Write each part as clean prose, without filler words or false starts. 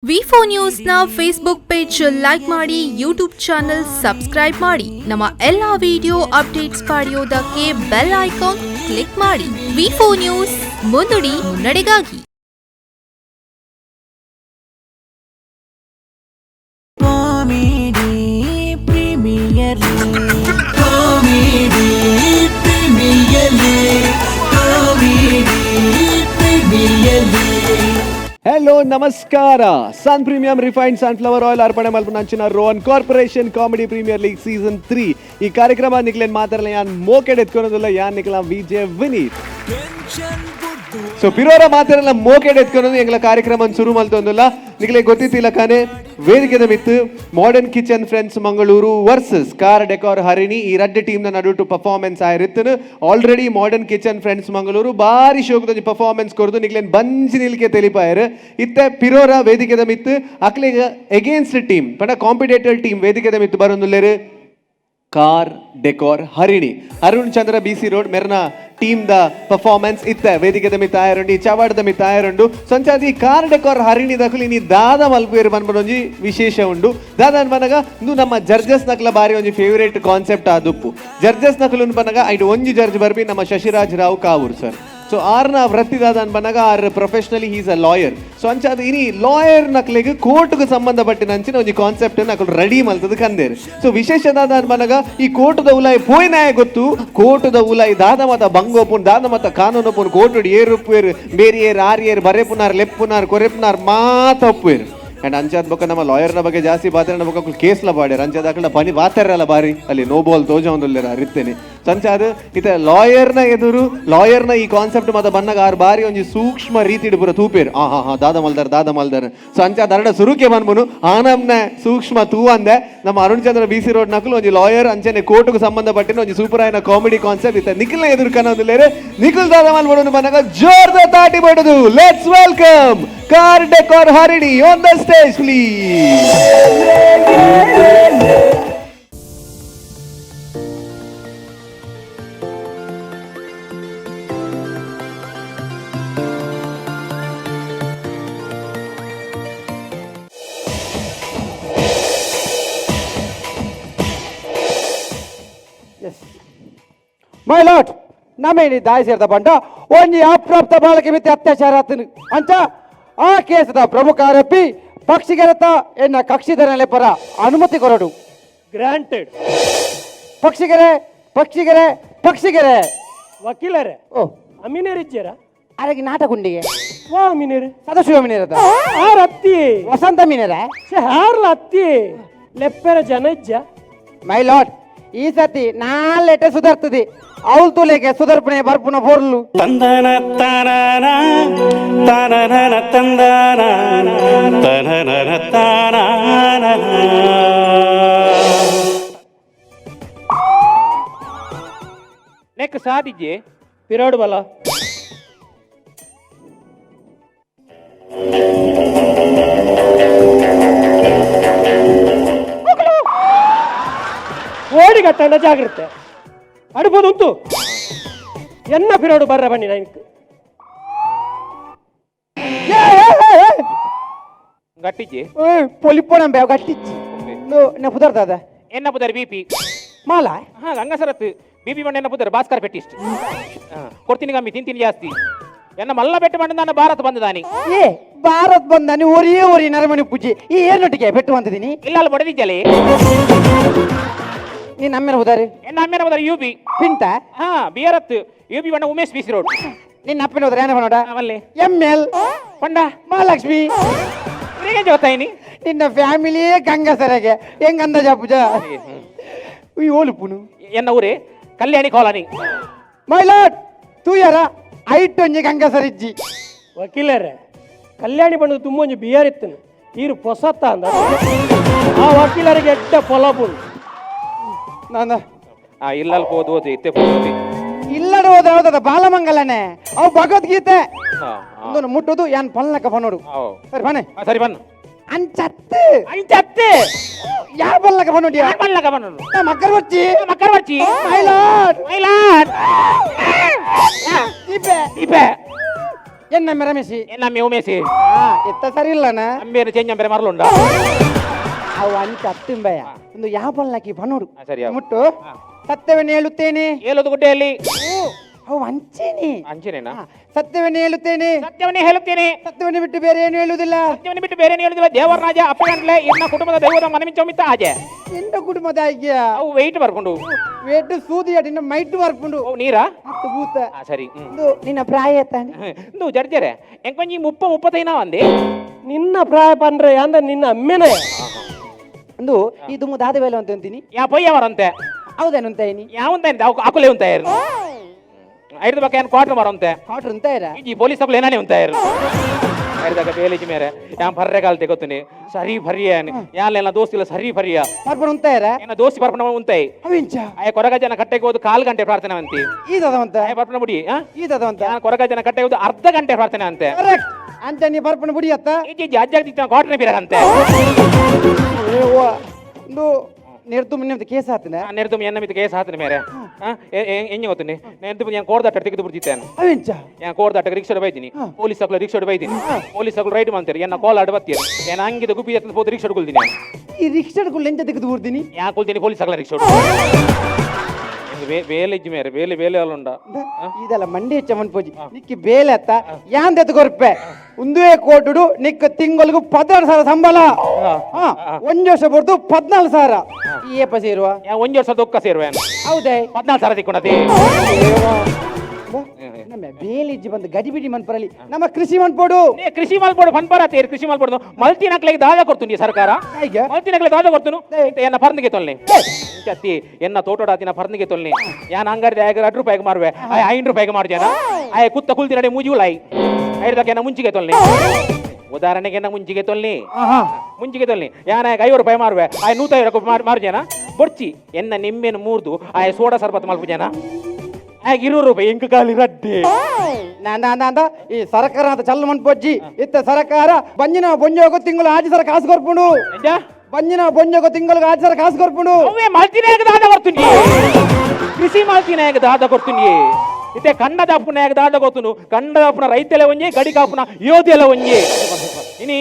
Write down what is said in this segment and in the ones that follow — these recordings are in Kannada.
ವಿ4 ನ್ಯೂಸ್ನ ಫೇಸ್ಬುಕ್ ಪೇಜ್ ಲೈಕ್ ಮಾಡಿ, ಯೂಟ್ಯೂಬ್ ಚಾನೆಲ್ ಸಬ್ಸ್ಕ್ರೈಬ್ ಮಾಡಿ. ನಮ್ಮ ಎಲ್ಲಾ ವಿಡಿಯೋ ಅಪ್ಡೇಟ್ಸ್ ಪಡೆಯೋದಕ್ಕೆ ಬೆಲ್ ಐಕಾನ್ ಕ್ಲಿಕ್ ಮಾಡಿ. ವಿ4 ನ್ಯೂಸ್, ಮುನ್ನುಡಿ ಮುನ್ನಡೆಗಾಗಿ. ಹಲೋ ನಮಸ್ಕಾರ. Sun premium refined sunflower oil ಅರ್ಪಣೆ ಮಲ್ಪನಂಚಿನ Rohan corporation comedy premier league season 3 ಈ ಕಾರ್ಯಕ್ರಮ ನಿಕ್ಲೇನ್ ಮಾತಾಡಲ್ಲ ಯಾನ್ ಮೋಕೆಡ್ ಎತ್ಕೊಳೋದಿಲ್ಲ ಯಾನ್ ನಿಕ್ಲ ವಿಜಯ್ ವಿನೀತ್. ಸೊ ಪಿರೋರ ಮಾತಾಡಲ್ಲ ಮೋಕೆಡ್ ಎತ್ಕೊಳೋದು ಎಂಗ್ಲ ಕಾರ್ಯಕ್ರಮ ಶುರು ಮಲ್ತೊಂದಿಲ್ಲ ನಿಕ್ಲೆ ಗೊತ್ತಿತ್ತಿಲ್ಲ ಕಾನೆ. ವೇದಿಕೆದ ಮಿತ್ತು modern kitchen friends Mangaluru versus car decor Harini ಈ ರಡ್ಡು ಟೀಮ್ನ ನಡುಟು ಪರ್ಫಾರ್ಮೆನ್ಸ್ ಆಯಿರುತ್ತನು. Already modern kitchen friends Mangaluru ಬಾರಿ ಶೋಕದ ಪರ್ಫಾರ್ಮೆನ್ಸ್ ಕೊಡ್ದು ನಿಕ್ಲೇನ್ ಬಂಜಿ ನಿಲ್ಕೆ ತೆಲಿಪಾಯರು. ಇತ್ತೆ ಪಿರೋರ ವೇದಿಕೆದ ಮಿತ್ತು ಅಕ್ಲೆಗ ಎಗೇನ್ಸ್ಟ್ ಟೀಮ್ ಪಂಡ ಕಾಂಪಿಟೇಟರ್ ಟೀಮ್ ವೇದಿಕೆದ ಮಿತ್ತು ಬರೋದಿಲ್ಲೇರು car decor Harini. Arun Chandra BC road ಮೆರ್ನ ಟೀಮ್ ದ ಪರ್ಫಾರ್ಮೆನ್ಸ್ ಇತ್ತ ವೇದಿಕೆದ ಮಿತ್ತ ಆಯರುಂಡು ಈ ಚವಾಡದ ಮಿತ್ತ ಆಯರುಂಡು ಸಂಚಾದಿ ಕಾರ್ ಡೆಕೋರ್ ಹರಿಣಿ ದಕ್ಲಿ ನೀ ದಾದ ಮಲ್ಪೇರು ಬಂದ್ಬಿಡೊಂಜಿ ವಿಶೇಷ ಉಂಡು. ದಾದ ಅನ್ಪನಗ ಇಂದು ನಮ್ಮ ಜಡ್ಜಸ್ ನಕ್ಲ ಬಾರಿ ಒಂಜಿ ಫೇವರೇಟ್ ಕಾನ್ಸೆಪ್ಟ್ ಆದುಪ್ಪು. ಜಡ್ಜಸ್ ನಕಲು ಅನ್ಪನಗ ಐಟ್ ಒಂಜಿ ಜಡ್ಜ್ ಬರ್ಬಿ ನಮ್ಮ ಶಶಿರಾಜ್ ರಾವ್ ಕಾವೂರ್ ಸರ್. ಸೊ ಆರ್ನ ವೃತ್ತಿದಾದ ಅನ್ಪನಗ ಆರ್ professionally he's a lawyer. So ಅಂಚಾದ ಇನಿ ಲಾಯರ್ ನಕ್ಲೆಗ್ ಕೋರ್ಟ್ಗೆ ಸಂಬಂಧಪಟ್ಟಿನ ಅಂಚಿನ ಒಂಜಿ ಕಾನ್ಸೆಪ್ಟ್ ನಕಲು ರೆಡಿ ಮಲ್ತದ ಕಂದೇರು. ಸೊ ವಿಶೇಷದಾದ ಅನ್ಪನಗ ಈ ಕೋರ್ಟ್ದ ಉಲಾಯಿ ಪೋಯ್ನಾಯ ಗೊತ್ತು ಕೋರ್ಟ್ದ ಉಲಾಯಿ ದಾದ ಮತ ಬಂಗೋಪುನ್ ದಾದ ಮತ ಕಾನೂನು ಪುನ್ ಕೋರ್ಟ್ ಏರುಪ್ಪೇರು ಬೇರಿಯೇರು ಆರಿಯೇರು ಬರೆಪುನಾರ್ ಲೆಪ್ಪುನಾರ್ ಕೊರೆಪುನಾರ್ ಮಾತ ಒಪ್ಪೇರು. ಅಂಡ್ ಅಂಚಾದ ಬೊಕ್ಕ ನಮ್ಮ ಲಾಯರ್ನ ಬಗ್ಗೆ ಜಾಸ್ತಿ ಪಾತ್ರ ಬೊಕ್ಕ ಕೇಸ್ಲ ಬಾಡ್ಯಾರ ಅಂಚಾದ ಅಕಲ್ನ ಪನಿ ಬಾತಾರಲ್ಲ ಬಾರಿ ಅಲ್ಲಿ ನೋಬೋಲ್ ತೋಜ ಒಂದಿಲ್ಲ ಅರಿತೇನೆ. ಸಂಚಾದ ಇತ ಲಾಯರ್ನ ಎದುರು ಲಾಯರ್ನ ಈ ಕಾನ್ಸೆಪ್ಟ್ ಮತ ಬನ್ನಗ ಆರು ಬಾರಿ ಒಂಜಿ ಸೂಕ್ಷ್ಮ ರೀತಿ ಪೂರ ತೂಪೇರು ಹಾ ದಾದ ಮಲ್ದಾರ. ಸೊ ಅಂಚಾದ ಅರಡ ಸುರುಕೆ ಬನ್ಮುನು ಆನಮ್ನ ಸೂಕ್ಷ್ಮ ತೂ ಅಂದೆ ನಮ್ಮ ಅರುಣ್ ಚಂದ್ರ BC ರೋಡ್ ನಕಲು ಒಂಜಿ ಲಾಯರ್ ಅಂಚನೆ ಕೋರ್ಟ್ಗೆ ಸಂಬಂಧಪಟ್ಟಿನ ಒಂಜಿ ಸೂಪರ್ ಆಯ್ನ ಕಾಮಿಡಿ ಕಾನ್ಸೆಪ್ಟ್ ಇತ್ತ ನಿಖಿಲ್ನ ಎದುರು ಕನ್ನೋದಿಲ್ಲೇರು ನಿಖಿಲ್ ದಾದ ಮಲ್ಬಡೋನು ಬನ್ನಗ ಜೋರ್ದ ತಾಟಿ ಬಡದು. Let's welcome car decor Harini on the stage please. ಮೈ ಲಾಟ್ ನಮೇನಿ ದಾಯ ಸೇರ್ದ ಬಂಡ ಒಂಜಿ ಅಪ್ರಾಪ್ತ ಬಾಲಕಿ ಮಿತಿ ಅತ್ಯಾಚಾರ ಆತನು ಅಂಚ ಆ ಕೇಸದ ಪ್ರಮುಖ ಆರೋಪಿ ಪಕ್ಷಿಗೆರತ ಎನ್ನ ಕಕ್ಷಿಧರ ಲೆಪ್ಪರ ಅನುಮತಿ ಕೊರಡು. ಗ್ರಾಂಟೆಡ್. ಪಕ್ಷಿಗೆರೆ ಪಕ್ಷಿಗೆರೆ ಪಕ್ಷಿಗೆರೆ ವಕೀಲರೇ ಓ ಅಮೀನೇರ್ ಇಜ್ಜರ ಅರಗಿ ನಾಟಗುಂಡಿಗೆ ವಾ ಅಮೀನೇರ್ ಸದಾಶಿವ ಮೀನೇರದ ಆರ್ ಅತ್ತಿ ವಸಂತ ಮೀನೇರ ಹಾರ್ಲ ಅತ್ತಿ ಲೆಪ್ಪೆರ ಜನ ಇಜ್ಜ. ಮೈ ಲಾಟ್ ಈ ಸತಿ ನಾಳೆಟೆ ಸುಧಾರ್ತದೆ ಅವಳು ತುಲೆಗೆ ಸುಧಾರ್ಪಣೆ ಬರ್ಪುನ ಬೋರ್ಲು ತಂದನ ತಾನನ ತಾನನ ತಂದನ ತನನ ತಾನನ. ನೆಕ್ ಸಾದಿಜ್ಜೆ ಪಿರಾಡು ಬಲ ಓಡಿ ಕಟ್ಟಂಡ ಜಾಗ್ರತೆ ಅಡ್ಬೋದು ಉಂಟು ಎನ್ನ ಪಿರಾಡು ಬರ್ರ ಬನ್ನಿ ನೈನ್ಕ್ ಗಟ್ಟಿಜ್ಜಿ ಪೊಲಿಪೋನಂಬೆ ಗಟ್ಟಿಚ್ಚಿ ನ ಪುದರ್ದಾದ ಎನ್ನ ಪುದರ್ BP ಮಾಲ ಹಾ ಗಂಗಸರತ್ BP ಬಂಡ ಎನ್ನ ಪುದರ್ ಭಾಸ್ಕರ್ ಪೆಟ್ಟಿಸ್ಟ್ ಕೊಡ್ತೀನಿ ಕಮ್ಮಿ ತಿಂತೀನಿ ಜಾಸ್ತಿ ಎನ್ನ ಮಲ್ಲ ಬೆಟ್ಟು ಬಂಡ ನಾನು ಭಾರತ ಬಂದದಾನಿ ಏ ಭಾರತ್ ಬಂದ ನೀವು ಒರಿ ನರಮಣಿ ಪೂಜೆ ಈ ಏನೊಟ್ಟಿಗೆ ಬೆಟ್ಟು ಅಂತಿದ್ದೀನಿ ಇಲ್ಲ ಅಲ್ಲಿ ಬಡದಿದ್ದಲೆ ನೀನ್ ಅಮ್ಮೇನ ಹೋದಾರಿ ಎನ್ನ ಅಮ್ಮೇನ ಪುದರ್ UP ಪಿಂಟ ಹಾ ಬಿಯರತ್ UP ಬಂಡ ಉಮೇಶ್ BC ರೋಡ್ ನಿನ್ನ ಅಪ್ಪನ ಹೋದ್ರೆ ಏನ ನೋಡ ಅವಲ್ಲೇ ML ಪಂಡ ಮಹಾಲಕ್ಷ್ಮಿ ಹೇಗೆ ಜೊತಾಯಿನಿ ನಿನ್ನ ಫ್ಯಾಮಿಲಿಯೇ ಗಂಗಸರಗೆ ಹೆಂಗ ಅಂದಾಜ ಪೂಜ ಈ ಓಲುಪುನು ಎನ್ನ ಊರೇ ಕಲ್ಯಾಣಿ ಕಾಲನಿ. ಮೈ ಲಾಟ್ ತೂಯರ ಐಟೊಂಜಿ ಗಂಗಸರಿಜ್ಜಿ ವಕೀಲರೇ ಕಲ್ಯಾಣಿ ಬಣ್ಣದ ತುಂಬ ಒಂಜಿ ಬಿಯರ್ ಇತ್ತನು ಈರು ಪೊಸತ್ತ ಅಂದ ಆ ವಕೀಲರಿಗೆ ಎಡ್ಡ ಪೊಲಬುಲ್ ನಾನು ಇಲ್ಲಲ್ಲಿ ಹೋದ್ ಇತ್ತೆ ಹೋದಿ ಇಲ್ಲಡ ಹೋದ ಯಾವ್ದದ ಬಾಲಮಂಗಲನೆ ಅವು ಭಗವದ್ಗೀತೆ ಒಂದು ಮುಟ್ಟುದು ಯಾನ್ ಪಲ್ನಕ ಪನೋಡು ಸರಿ ಬನ್ನಿ ಸರಿ ಬನ್ನು ಅಂಚತ್ತೆ ಅಂಚತ್ತೆ ಯಾ ಪಲ್ನಕ ಪನೋಡಿ ಯಾರ್ ಪಲ್ನಕ ಬನ್ನು ಮಕ್ಕರ್ ಬರ್ಚಿ ಮಕ್ಕರ್ ಬರ್ಚಿ ಮೈ ಲಾಟ್ ಮೈಲಾಡ್ ದೀಪೆ ದೀಪೆ ಎನ್ನಮ್ಮೆ ರಮೇಶಿ ಎನ್ನಮ್ಮೆ ಉಮೇಶಿ ಎತ್ತ ಸರಿ ಇಲ್ಲನ ಅಂಬೇನು ಚೇಂಜ್ ಅಂಬೇರೆ ಮರಲುಂಡ ಅವು ಅಂಚ ಅತ್ತಿಂಬಯ್ಯ ಒಂದು ಯಾಪಲ್ಲಾಕಿ ಬನೋಡು ಸರಿ ಮುಟ್ಟು ಸತ್ಯವನ್ನು ಹೇಳುತ್ತೇನೆ ಹೇಳೋದು ಗುಡ್ಡೆಯಲ್ಲಿ ಅವು ಅಂಚೇನೆ ಅಂಚನೇನಾ ಸತ್ಯವನ್ನು ಹೇಳುತ್ತೇನೆ ಸತ್ಯವನ್ನೇ ಹೇಳುತ್ತೇನೆ ಸತ್ಯವನ್ನು ಬಿಟ್ಟು ಬೇರೆ ಏನು ಹೇಳುವುದಿಲ್ಲ ಸತ್ಯವನ್ನು ಬಿಟ್ಟು ಬೇರೆ ಹೇಳುದಿಲ್ಲ ದೇವರ ರಾಜ ಅಪ್ಪಗಂಟ್ಲೆ ಇನ್ನ ಕುಟುಂಬದ ದೈವದ ಮನಮಿಂಚಮಿತ್ತ ಆಜೆ ಎಂತ ಕುಟುಂಬದ ಆಯ್ಕೆಯ ಅವು ವೆಯ್ಟ್ ಬರ್ಕೊಂಡು ವೇಟ್ ಸೂದಿ ನಿನ್ನ ಮೈಟ್ ಬರ್ಕೊಂಡು ಅವು ನೀರಾ ಹತ್ತು ಭೂತ ಸರಿ ಇದು ನಿನ್ನ ಪ್ರಾಯ ತಾನೆ నువ్వు జడ్జరే ఎంకొంచెం 30-35 అంది ನಿನ್ನ ಪ್ರಾಯ ಪಂಡ್ರೆ ಅಂದ ನಿನ್ನ ಅಮ್ಮೆನೇ ಒಂದು ಇದು ದಾದ ವೇಲೆ ಅಂತ ಅಂತೀನಿ యా పోయేవారంతే ಹೌದೇನು ಅಂತ ಏನಿ యావుంతండి ఆకులే ఉంటారు ఐదు బక్క క్వార్టర్ మరంతే ಕಾಟ್ರು ಅಂತ ಇರ ఈ పోలీస్ ఆకులు ఏనానే ఉంటారు ఐదాక ಬೇಲೇಜ್ ಮೇರೆ ಯಾ ಬರ್ರೆ ಕಾಲ್ ತೆಗೋತೀನಿ ಸರಿ ಭರಿಯ ಯಾಲೆಲ್ಲ ದೋಸ್ತಿಲ್ಲ ಸರಿ ಭರಿಯ ಬರ್ಬರ್ ಅಂತ ಇರ ಏನ ದೋಸ್ತಿ ಬರ್ಪಣ ಉಂತಾಯಿ ಅವಿಂಚ ಆಯ ಕೊರಗ ಜನ ಕಟ್ಟೆಗೆ ಹೋದು 1/4 ಗಂಟೆ ಪ್ರಾರ್ಥನೆ ಅಂತಿ ಈದದಂತ ಆಯ ಬರ್ಪಣ ಬಿಡಿ ಈದದಂತ ನಾನು ಕೊರಗ ಜನ ಕಟ್ಟೆಗೆ ಹೋದು ಅರ್ಧ ಗಂಟೆ ಪ್ರಾರ್ಥನೆ ಅಂತೆ ಕರೆಕ್ಟ್ ಅಂತ ನೀ ಬರ್ಪಣ ಬಿಡಿ ಅತ್ತ ಈ ಅಜ್ಜಾಗ ಕ್ವಾರ್ಟರ್ ಬೀರಂತೆ ಒಂದು ನೆರ್ತು ನಿಮ್ದು ಕೇಸ್ ಆತನ ನೆರೆದು ಎನ್ನ ಮಿತ್ ಕೇಸ್ ಹಾತನ ಮೇರೆ ಹೆಂಗೆ ಗೊತ್ತೀನಿ ನೆರೆದು ನಾನು ಕೋರ್ದಾಟ ತೆಗೆದು ಬಿಡ್ತಿದ್ದೇನೆ ಅವಿಂಚ ഞാൻ കോർദാട്ട റിക്ഷോട് പോയിದ್ದೀನಿ ಪೊಲೀಸ್ ಹಾಕಲು ರಿಕ್ಷೋಡ್ ಬೈತೀನಿ ಪೊಲೀಸ್ ಹಾಕಲು ರೈಡ್ ಮಾಡ್ತಾರೆ ಎನ್ನ ಕಾಲ್ ಆಡ ಬತ್ತೀರಿ ನಾನು ಹಂಗಿದ ಗುಪ್ಪಿ ಎತ್ತ ಹೋದ ರಿಕ್ಷೋಡ್ ಕೊಳ್ತೀನಿ ಈ ರಿಕ್ಷಾಡ್ಗಳು ಎಂತ ತೆಗೆದು ಬಿಡ್ತೀನಿ ಯಾಕೆ ಕೊಳ್ತೀನಿ ಪೊಲೀಸ್ ಹಾಕಲ ರಿಕ್ಷೋಡ್ ಬೇಲೆ ಇಜ್ಜಿ ಮೇರೆ ಬೇಲೆ ಬೇಲೆ ಅಲ್ಲುಂಡ ಇದೆಲ್ಲ ಮಂಡಿ ಚಮನ್ ಪೂಜಿ ನಿಕ್ಕಿ ಬೇಲೆ ಅತ್ತ ಯಾಂದ ಎತ್ಕೊರ್ಪೆ ಒಂದೇ ಕೋಟುಡು ನಿಕ್ಕ ತಿಂಗಳಿಗೂ 16,000 ಸಂಬಳ ಒಂದ್ ವರ್ಷ ಬರ್ದು 14,000 ಈ ಏಪ ಸೇರುವ ಒಂದು ವರ್ಷ ದೊಕ್ಕ ಸೇರುವೆ ಹೌದೇ 14,000 ತಿಕ್ಕೊಂಡತಿ ನಮ್ಮ ಬೇಲಿಜ್ಜಿ ಬಂದು ಗಡಿಬಿಡಿ ಮನ್ಪರಲಿ ನಮ್ಮ ಕೃಷಿ ಮನ್ಪೋಡು ಕೃಷಿ ಮಾಲ್ಪೋಡು ಪನ್ಪರ ತೇರು ಕೃಷಿ ಮಾಲ್ಪೋಡು ಮಲ್ತಿ ನಕ್ಲೆಗೆ ದಾದ ಕೊಡ್ತೀನಿ ಸರ್ಕಾರ ಹೇಗೆ ಮಲ್ತಿ ನಕ್ಲೆಗೆ ದಾದ ಕೊಡ್ತನು ಎನ್ನ ಪರ್ನಿಗೆ ತೊಲ್ನಿ ಚತ್ತಿ ಎನ್ನ ತೋಟೋಡಾತಿನ ಪರ್ನಿಗೆ ತೊಲ್ನಿ ಯಾನ್ ಅಂಗಡಿ 2 ರೂಪಾಯಿಗೆ ಮಾರುವೆ 5 ರೂಪಾಯಿಗೆ ಮಾಡ್ಜೇನ ಆಯ ಕುತ್ತ ಕುಲ್ತಿ ನಡೆ ಮುಜಿವುಲಾಯಿ ಐದಕ್ಕೆ ಎನ್ನ ಮುಂಚಿಗೆ ತೊಲ್ನಿ ಉದಾಹರಣೆಗೆ ಎನ್ನ ಮುಂಚಿಗೆ ತೊಲ್ನಿ ಮುಂಚಿಗೆ ತೊಲ್ನಿ ಯಾನ 5 ರೂಪಾಯಿ ಮಾರುವೆ ಆಯ 150 ರೂಪಾಯಿ ಮಾರ್ಜೇನ ಬೊಡ್ಚಿ ಎನ್ನ ನಿಮ್ಮೆನ ಮೂರ್ದು ಆಯ ಸೋಡಾ ಸರ್ಬತ್ ಮಲ್ಪುಜೇನ ಆಗ 20 ರೂಪಾಯಿ ಎಂಕ ಕಾಲಿ ರಡ್ಡೆ ನಾಂದ ಈ ಸರ್ಕಾರ ಅಂತ ಚಲ್ಲ ಮನ್ಪೊಜ್ಜಿ ಇತ್ತ ಸರ್ಕಾರ ಬಂಜಿನ ಬೊಂಜೋಗೋ ತಿಂಗಳು ಆಜಿ ಸರ ಕಾಸು ಕೊರ್ಪುಂಡು ಬಂಜಿನ ಬೊಂಜೋಗೋ ತಿಂಗಳು ಆಜಿ ಸರ ಕಾಸು ಕೊರ್ಪುಂಡು ಅವೇ ಮಲ್ತಿನಾಗ ದಾದ ಕೊಡ್ತೀನಿ ಕೃಷಿ ಮಲ್ತಿನಾಗ ದಾದ ಕೊಡ್ತೀನಿ ಇತ್ತೆ ಕನ್ನಡ ಅಪ್ಪನಾಗ ದಾದ ಕೊಡ್ತುನು ಕನ್ನಡ ಅಪ್ಪನ ರೈತೆಲ್ಲ ಒಂಜಿ ಗಡಿಕ ಅಪ್ಪನ ಯೋಧೆಲ್ಲ ಒಂಜಿ ಇನಿ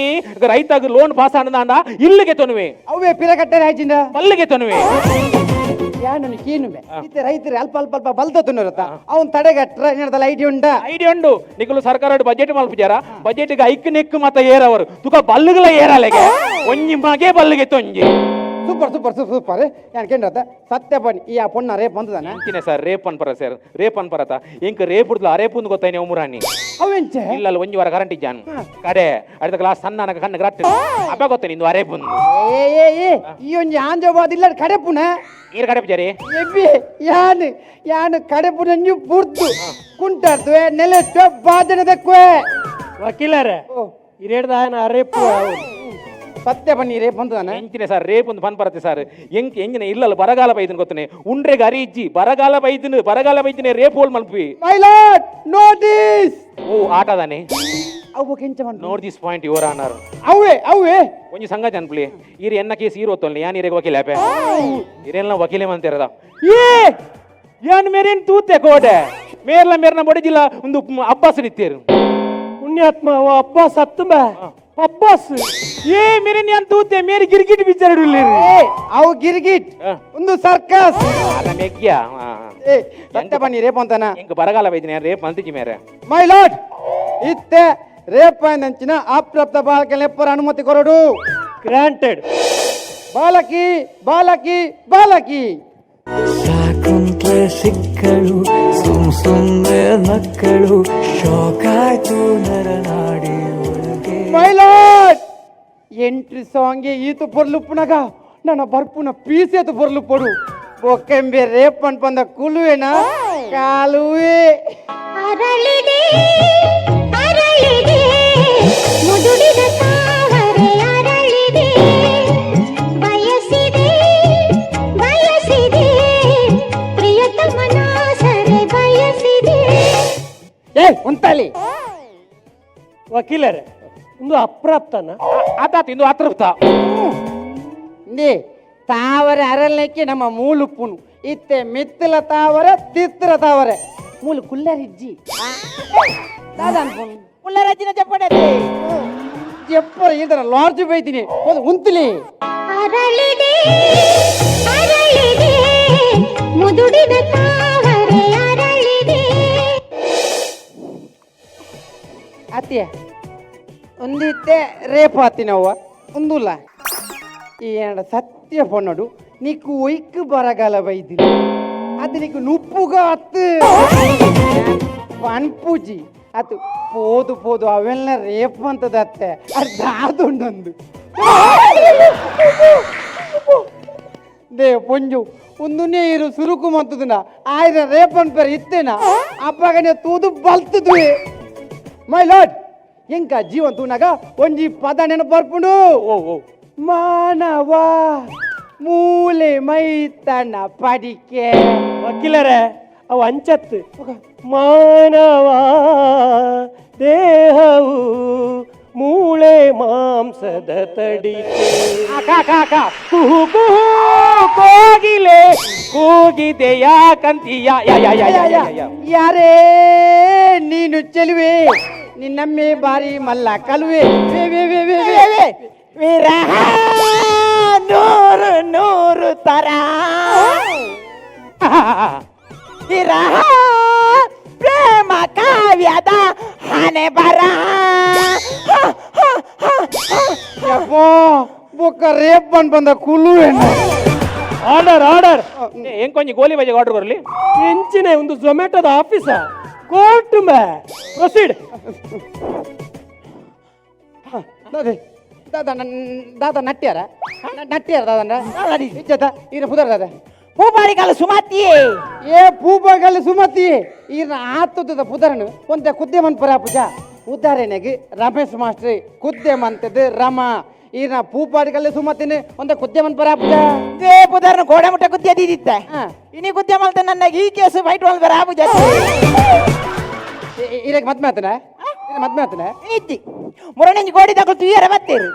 ರೈತಾಗ ಲೋನ್ ಪಾಸ್ ಆನದಾಂಡ ಇಲ್ಲಿಗೆ ತೊನುವೆ ಅವೇ ಪಿರಕಟ್ಟೆ ಹಾಯ್ಚಿಂದ ಮಲ್ಲಿಗೆ ತೊನುವೆ ಯಾನು ಕೀನುವೆ ಇತ್ತೆ ರೈತರು ಅಲ್ಪ ಬಲ್ತ ತುನ್ನರತ್ತ ಅವನ್ ತಡೆಗಟ್ರ ಏನದ ಐಡಿಯಾ ಉಂಡ ಐಡಿಯಾ ಉಂಡು ನಿಕಲು ಸರ್ಕಾರ ಬಜೆಟ್ ಮಲ್ಪಿಜಾರ ಬಜೆಟ್ಗೆ ಐಕ್ ನೆಕ್ ಮತ್ತ ಏರವರು ತುಕ ಬಲ್ಲುಗಳ ಏರಲೆಗೆ ಒಂಜಿ ಮಗೆ ಬಲ್ಲಿಗೆ ತೊಂಜಿ ಸೂಪರ್ ಯಾನ್ ಕೇಂದ್ರತ ಸತ್ಯ ಬನ್ನಿ ಈ ಆ ಪೊಣ್ಣ ರೇಪ್ ಬಂದದಾನ ಅಂತಿನೇ ಸರ್ ರೇಪ್ ಅನ್ಪರ ಸರ್ ರೇಪ್ ಅನ್ಪರತ ಇಂಕ ರೇಪ್ ಉಡ್ಲ ಅರೇಪ್ ಒಂದು ಗೊತ್ತಾಯ್ನೆ ಉಮುರಾಣಿ ಅವೆಂಚೆ ಇಲ್ಲ ಒಂಜಿ ವಾರ ಕರೆಂಟ್ ಇಜ್ಜಾನು ಕಡೆ ಅಡ್ದ ಕ್ಲಾಸ್ ಸಣ್ಣ ನನಗೆ ಕಣ್ಣಿಗೆ ರಟ್ಟ ಅಪ್ಪ ಗೊತ್ತ ನಿಂದು ಅರೇಪ್ ಒಂದು ಈ ಒಂಜಿ ಆಂಜೋಬಾದ್ ಇಲ್ಲ ಕಡೆಪುನ ನೀರು ಕಡೆ ಬಿಜಾರಿ ಎಬ್ಬಿ ಯಾನು ಕಡೆಪುನಂಜು ಪೂರ್ತು ಕುಂಟಾಡ್ತುವೆ ನೆಲೆಸ್ತು ಬಾದನದಕ್ಕುವೆ ವಕೀಲರೇ ಹಿರೇಡ್ದ ಅರೇಪು ಸತ್ಯ ಬನ್ನಿ ರೇಪ್ ಬಂದದಾನ ಎಂಚಿನ ಸರ್ ರೇಪ್ ಒಂದು ಪನ್ ಬರುತ್ತೆ ಸರ್ ಎಂಜಿನ ಇಲ್ಲಲ್ಲ ಬರಗಾಲ ಬೈದನ್ ಗೊತ್ತನೆ ಉಂಡ್ರೆಗೆ ಅರಿ ಇಜ್ಜಿ ಬರಗಾಲ ಬೈದಿನ ರೇಪ್ ಹೋಲ್ ಮಲ್ಪಿ ಮೈ ಲಾರ್ಡ್ ನೋಟಿಸ್ ಓ ಆಟದಾನೆ ಅವು ಕೆಂಚ ಬಂದು note this point your honour ಅವೇ ಒಂಜಿ ಸಂಘ ಜನ್ಪ್ಲಿ ಈರು ಎನ್ನ ಕೇಸ್ ಈರು ಒತ್ತೊಲ್ನಿ ಯಾನ್ ಈರೆಗೆ ವಕೀಲ ಆಪೆ ಈರೆಲ್ಲ ವಕೀಲೆ ಮಂತಿರದ ಯಾನ್ ಮೇರೇನ್ ತೂತೆ ಕೋಡೆ ಮೇರ್ನ ಬಡಜಿಲ್ಲ ಒಂದು ಅಬ್ಬಾಸ್ ನಿತ್ಯರು ಪುಣ್ಯಾತ್ಮ ಅಬ್ಬಾಸ್ ಹತ್ತುಂಬ ಅಬ್ಬಾಸ್ ಮೇರೆ ಯಾನ್ ತೂತೆ ಮೇರೆ ಗಿರ್ಗಿಟ್ ಬಿಚ್ಚಾರಡು ಅವು ಗಿರ್ಗಿಟ್ ಒಂದು ಸರ್ಕಸ್ ಮೆಗ್ಗ್ಯ ಸತ್ಯ ಬನ್ನಿ ರೇಪ್ ಅಂತಾನ ಎಂಕ ಬರಗಾಲ ಬೈದಿನ ರೇಪ್ ಮಲ್ತಿಜಿ ಮೇರೆ ಮೈ ಲಾರ್ಡ್ ಇತ್ತೆ ರೇಪ್ ಅಂಚಿನ ಅಪ್ರಾಪ್ತ ಬಾಲಕ ಲೆಪ್ಪರ ಅನುಮತಿ ಕೊರಡು ಗ್ರಾಂಟೆಡ್ ಬಾಲಕಿ ಸಾಕುಂತ್ಲೆ ಸಿಕ್ಕಳು ಸುಮ್ನೆ ನಕ್ಕಳು ಶೋಕಾಯ್ತು ನರನಾಡಿ ಒಳಗೆ ಮೈ ಲಾರ್ಡ್ ಎಂಟ್ರಿ ಸಾಂಗ್ಗೆ ಈತು ಬರ್ಲು ಪುನಗ ನನ್ನ ಬರ್ಪುನ ಪೀಸೇತು ಬರ್ಲು ಪಡು ಒಕ್ಕೆಂಬೆ ರೇಪ್ ಅನ್ಪಂದ ಕುಲುವೆನ ಕಾಲುವೆ ಅರಳಿದೆ ಮುದುಡಿದ ತಾವರೆ ಅರಳಿದೆ ಬಯಸಿದೆ ಪ್ರಿಯತಮನ ಸರೆ ಬಯಸಿದೆ ಉಂಟಲಿ ವಕೀಲರೇ ಒಂದು ಅಪ್ರಾಪ್ತನ ಆತಾತ ಇಂದು ಅತೃಪ್ತ ನೇ ತಾವರೆ ಅರಳಕ್ಕೆ ನಮ್ಮ ಮೂಲುಪ್ಪುನು ಇತ್ತೆ ಮಿತ್ತಲ ತಾವರೆ ತಿತ್ತರ ತಾವರೆ ಮೂಲು ಕುಲ್ಲರಿಜ್ಜಿ ದಾದ ಅನ್ಪುನು పుల్లరచిన చెప్పండి చెప్పరు ఈతర లార్జ్ పోయిತೀನಿ ఉంతులి ಅರಳಿದೆ ಅರಳಿದೆ ಮುದುಡಿದ ತಾವರೆ ಅರಳಿದೆ ಅತ್ತಿಯ ಒಂದಿತ್ತೆ ರೇపు ಹತ್ತಿನವ್ವ ಒಂದುಲ್ಲ ಈ ಎರಡು ಸತ್ಯ ಪೊನ್ನಡು నీకు ఒయ్కు బరగల వైద్యులు అది నీకు నుప్పుగా అత్తు పన్పూజి అతు పోదు పోదు ಅವೆಲ್ಲ ರೇಪ್ ಅಂತದತ್ತೆ ಅದು ದಾದುಂಡೊಂದು ದೇ ಪೊಂಜು ಒಂದು ನೀರು ಸುರುಕು ಮಂತದನ ಆಯ್ರ ರೇಪ್ ಅನ್ಪೇರು ಇತ್ತೇನ ಅಪ್ಪಗನೆ ತೂದು ಬಲ್ತದ್ವಿ ಮೈ ಲಾರ್ಡ್ ಎಂಕ ಜೀವನ್ ತೂನಾಗ ಒಂಜಿ ಪದ ನೆನಪರ್ಪುಂಡು ಮಾನವ ಮೂಲೆ ಮೈತನ ಪಡಿಕೆ ವಕೀಲರೇ ಅವು ಅಂಚತ್ತು ಮಾನವ ದೇಹವು ಮೂಳೆ ಮಾಂಸದ ತಡಿಕೆ ಕುಹು ಕುಹು ಕೋಗಿಲೆ ಕೂಗಿದೆ ಯಾಕಂತೀಯ ಯಾರೇ ನೀನು ಚೆಲುವೆ ನಿನ್ನಮ್ಮೆ ಬಾರಿ ಮಲ್ಲ ಕಲುವೆ ವಿರಹ ನೂರು ನೂರು ತರ ವಿರಹ ಪ್ರೇಮ ಕಾವ್ಯದ ಹಣೆ ಬರ ಯಪ್ಪೋ ಬೊಕ್ಕ ರೇಪ್ ಬಂದ ಕುಲುವೆ ಆರ್ಡರ್ ಆರ್ಡರ್ ಹೆಂಗ್ ಕೊಂಚ ಗೋಲಿ ಬಜೆಗೆ ಆರ್ಡರ್ ಬರಲಿ ಎಂಚಿನ ಒಂದು ಝೊಮ್ಯಾಟೋದ ಆಫೀಸ ಕೋರ್ಟ್ ಮೇ ಪ್ರೊಸೀಡ್ ದಾದಾ ದಾದಾ ನಟ್ಟ್ಯಾರ ನಟ್ಟ್ಯಾರ ದಾದನ ಇಜ್ಜತ ಈರ ಪುದರ್ ದಾದ ಪೂಪಾರಿಕಲ್ ಸುಮತಿ ಏ ಪೂಪಗಲ್ ಸುಮತಿ ಈರ ಆತದ ಪುದರನು ಒಂದ ಕುದ್ದೆ ಮನ್ ಪರ ಪೂಜಾ ಉದಾಹರಣೆಗೆ ರಮೇಶ್ ಮಾಸ್ಟ್ರಿ ಕುದ್ದೆ ಮಂತದ ರಮ ಈರ ಪೂಪಾರಿಕಲ್ ಸುಮತಿನ ಒಂದ ಕುದ್ದೆ ಮನ್ ಪರ ಪೂಜಾ ದೇ ಪುದರ್ನ ಗೋಡೆ ಮುಟ್ಟ ಕುದ್ದೆ ದಿತ್ತ ಇನಿ ಕುದ್ದೆ ಮಲ್ತ ನನ್ನ ಈ ಕೇಸು ಫೈಟ್ ಒಳಗೆ ಬರ ಪೂಜಾ ಇರಕ್ಕೆ ಮದ್ಮೆ ಆತನ ಮದ್ಮೆ ಆತನ ಇಜ್ಜಿ ಮುರಣಿ ಗೋಡಿ ತಗೊಳ್ತು ಈರ ಬತ್ತೀರು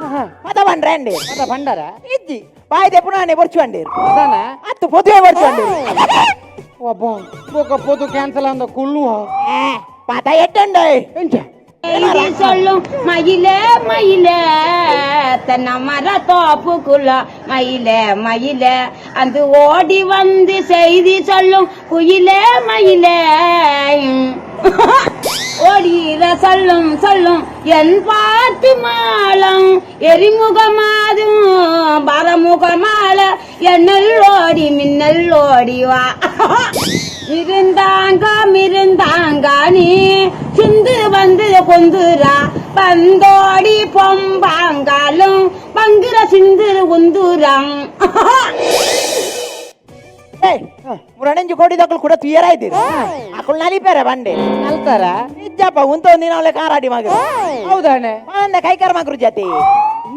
ಮತ ಬಂಡ್ರಂಡಿ ಅದ ಭಂಡಾರ ಇಜ್ಜಿ ಬಾಯ್ದೆ ಪುನಾನೆ ಬರ್ಚುವಂಡೀರು ಅದಾನ ಅತ್ತು ಪೊದುವೆ ಬರ್ಚುವಂಡೀರು ಒಬ್ಬ ಬೊಕ್ಕ ಪೋದು ಕ್ಯಾನ್ಸಲ್ ಅಂದ ಕುಲ್ಲು ಪಾತ ಎಟ್ಟಂಡೆ ಎಂಚ சொல்லும் மயிலே மயிலே தன்ன மர தோப்புக்குள்ள மயிலே மயிலே அந்த ஓடி வந்து செய்தி சொல்லும் குயிலே மயிலே ஓடிற சொல்லும் சொல்லும் என் பாட்டு மாலம் எரிமுகமாதும் பரமுகமால என்னல் ஓடி மின்னல் ஓடி வா மிருந்தாங்க நீ சிந்து வந்து கொந்துரா பந்தோடி பொம்பாங்காலும் பங்குற சிந்து உந்துரம் ಮುರಣಿ ಗೋಡಿ ತಗೊಳ್ ಕೂಡ ತುಯರ ಇದ್ದೀರಿ ಅಕ್ಕಳು ನಲಿಪೇರೆ ಬಂಡೆ ನಲ್ತಾರ ನಿಜಪ್ಪ ಉಂತ ಒಂದಿನ ಅವಳೆ ಕಾರಾಡಿ ಮಗ ಹೌದಾನೆ ಅಂದ ಕೈಕಾರ ಮಗರು ಜೊತೆ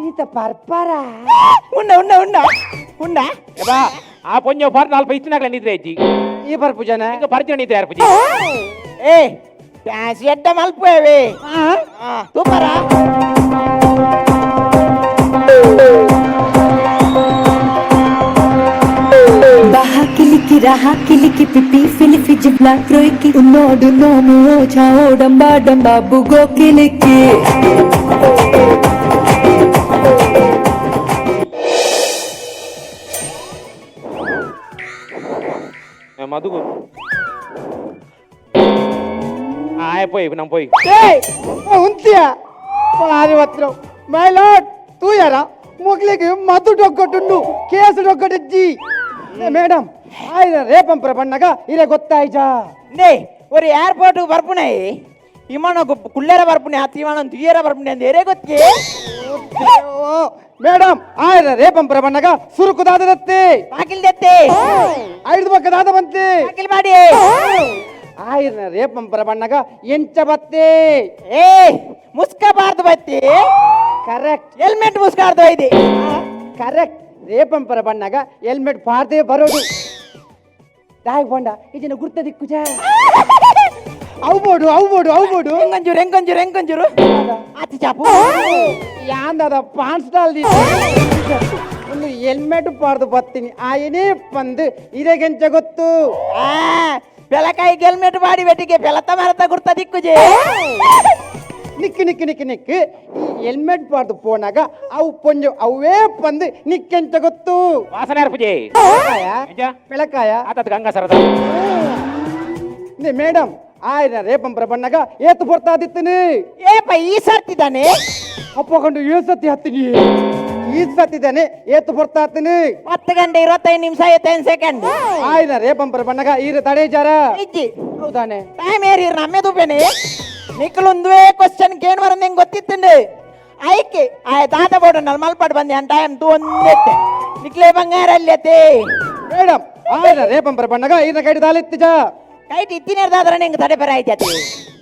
ಈತ ಪರ್ಪರ ಉಂಡ ಉಂಡ ಉಂಡ ಉಂಡ ಬಾ ಆ ಪೊಂಜ ಪಾರ್ ನಾಲ್ಕು ಇತ್ತಿನಾಗ್ಲ ನಿದ್ರೆ ಐತಿ ಈ ಪರ್ಪುಜನ ಈಗ ಬರ್ತೀನಿ ನಿದ್ರೆ ಯಾರು ಪೂಜಿ ಏ ಪ್ಯಾಸ್ ಎಡ್ಡ ಮಲ್ಪೇವೆ ತೂಪರ baha kiliki raha kiliki pipi filifi jibla kroiki unnodu nomu chao damba damba bugo kiliki ಮದುಗು ಆಯ್ ಪೋಯ್ ನಮ್ ಪೋಯ್ ಉಂತಿಯ ಆರಿ ವತ್ರ ಮೈ ಲಾರ್ಡ್ ತೂ ಯಾರ ಮುಗ್ಲಿಗೆ ಮದು ಡೊಗ್ಗೊಟ್ಟು ಕೇಸು ಡೊಗ್ಗೊಟ್ಟಿಜ್ಜಿ ಮೇಡಮ್ ಆಯ್ದ ರೇಪಂಪರ ಬಣ್ಣಗ ಇರೇ ಗೊತ್ತಾಯ್ಜಾ ನೇ ஒரு ஏர்போர்ட் ಬರ್ಪುಣೆ ವಿಮಾನ ಕುಳ್ಳೇರ ಬರ್ಪುಣೆ ಹತ್ತು ವಿಮಾನ ತುಯ್ಯರ ಬರ್ಪುಣೆ ಅಂತ ಏರೇ ಗೊತ್ತೇ ಮೇಡಮ್ ಆಯ್ದ ರೇಪಂಪರ ಬಣ್ಣಗ ಸುರುಕುದಾದತ್ತೆ ಬಾಕಿಲ್ದತ್ತೆ ಐದು ಪಕ್ಕದಾದ ಬಂತೆ ಬಾಕಿಲ್ ಮಾಡಿ ಆಯ್ದ ರೇಪಂಪರ ಬಣ್ಣಗ ಎಂಚ ಬತ್ತೆ ಏ ಮುಸ್ಕಬಾರ್ದು ಬತ್ತಿ ಕರೆಕ್ಟ್ ಹೆಲ್ಮೆಟ್ ಮುಸ್ಕಾರ್ದು ಐದಿ ಕರೆಕ್ಟ್ ರೇಪಂಪರ ಬಣ್ಣಗ ಹೆಲ್ಮೆಟ್ ಪಾರ್ದೇ ಬರೋದು ದಾಯ್ ಬಂಡ ಇದನ್ನ ಗುರ್ತ ದಿಕ್ಕುಜ ಅವ್ಬೋಡು ಹೆಂಗಂಜೂರು ಹೆಂಗಂಜೂರು ಹೆಂಗಂಜೂರು ಆತಿ ಚಾಪು ಯಾಂದದ ಪಾನ್ ಸ್ಟಾಲ್ ಒಂದು ಹೆಲ್ಮೆಟ್ ಪಾರ್ದು ಬರ್ತೀನಿ ಆಯನೇ ಬಂದು ಇದೇಗೆಂಚ ಗೊತ್ತು ಬೆಲಕಾಯಿ ಹೆಲ್ಮೆಟ್ ಮಾಡಿ ಬೆಟ್ಟಿಗೆ ಬೆಲತ ಮರತ ಗುರ್ತ ದಿಕ್ಕುಜೆ ನಿಕ್ಕು ಈ ಹೆಲ್ಮೆಟ್ ಪಾಡ್ದು ಪೋನಾಗ ಅವು ಪೊಂಜು ಅವೇ ಬಂದು ನಿಕ್ಕೆಂತ ಗೊತ್ತು ವಾಸನೆ ಅರ್ಪುಜಿ ಬೆಳಕಾಯ ಆತತ್ ಗಂಗಾ ಸರದ ಮೇಡಮ್ ಆಯ್ನ ರೇಪಂಪ್ರ ಬಣ್ಣಗ ಏತು ಬರ್ತಾದಿತ್ತನಿ ಏಪ ಈ ಸರ್ತಿದ್ದಾನೆ ಅಪ್ಪಕೊಂಡು ಏಸತಿ ಹತ್ತೀನಿ ಈ ಸತ್ತಿದ್ದಾನೆ ಏತು ಬರ್ತಾ ಹತ್ತೀನಿ 10 ಗಂಟೆ 25 ನಿಮಿಷ 25 ಸೆಕೆಂಡ್ ಆಯ್ನ ರೇಪಂಪ್ರ ಬಣ್ಣಗ ಈರ ತಡೇಜಾರ ಇಜ್ಜಿ ಹೌದಾನೆ ಟೈಮ್ ಏರಿ ನಮ್ಮೆ ದುಬೇನೆ ನಿಕ್ಕಲೊಂದುವೇ ಕ್ವಶನ್ ಕೇನ್ ಬರಂದ ಹೆಂಗ್ ಗೊತ್ತಿತ್ತಂಡೆ ಆಯ್ಕೆ ಆ ದಾದ ಬೋರ್ಡ್ ನಲ್ಲಿ ಮಲ್ಪಾಡು ಬಂದೆ ಅಂತ ಟೈಮ್ ಒಂದೆತ್ತೆ ನಿಕ್ಲೆ ಬಂಗಾರ ಅಲ್ಲತ್ತೆ ಮೇಡಮ್ ಆಯ್ನ ರೇಪಂಪ್ರ ಬಣ್ಣಗ ಈರ ಕೈಡಿ ದಾಲಿತ್ತಿಜ ಕೈಟ್ ಇತ್ತಿನ ದಾದ್ರ ಹೆಂಗ್ ತಡೆ ಬರ ಆಯ್ತತಿ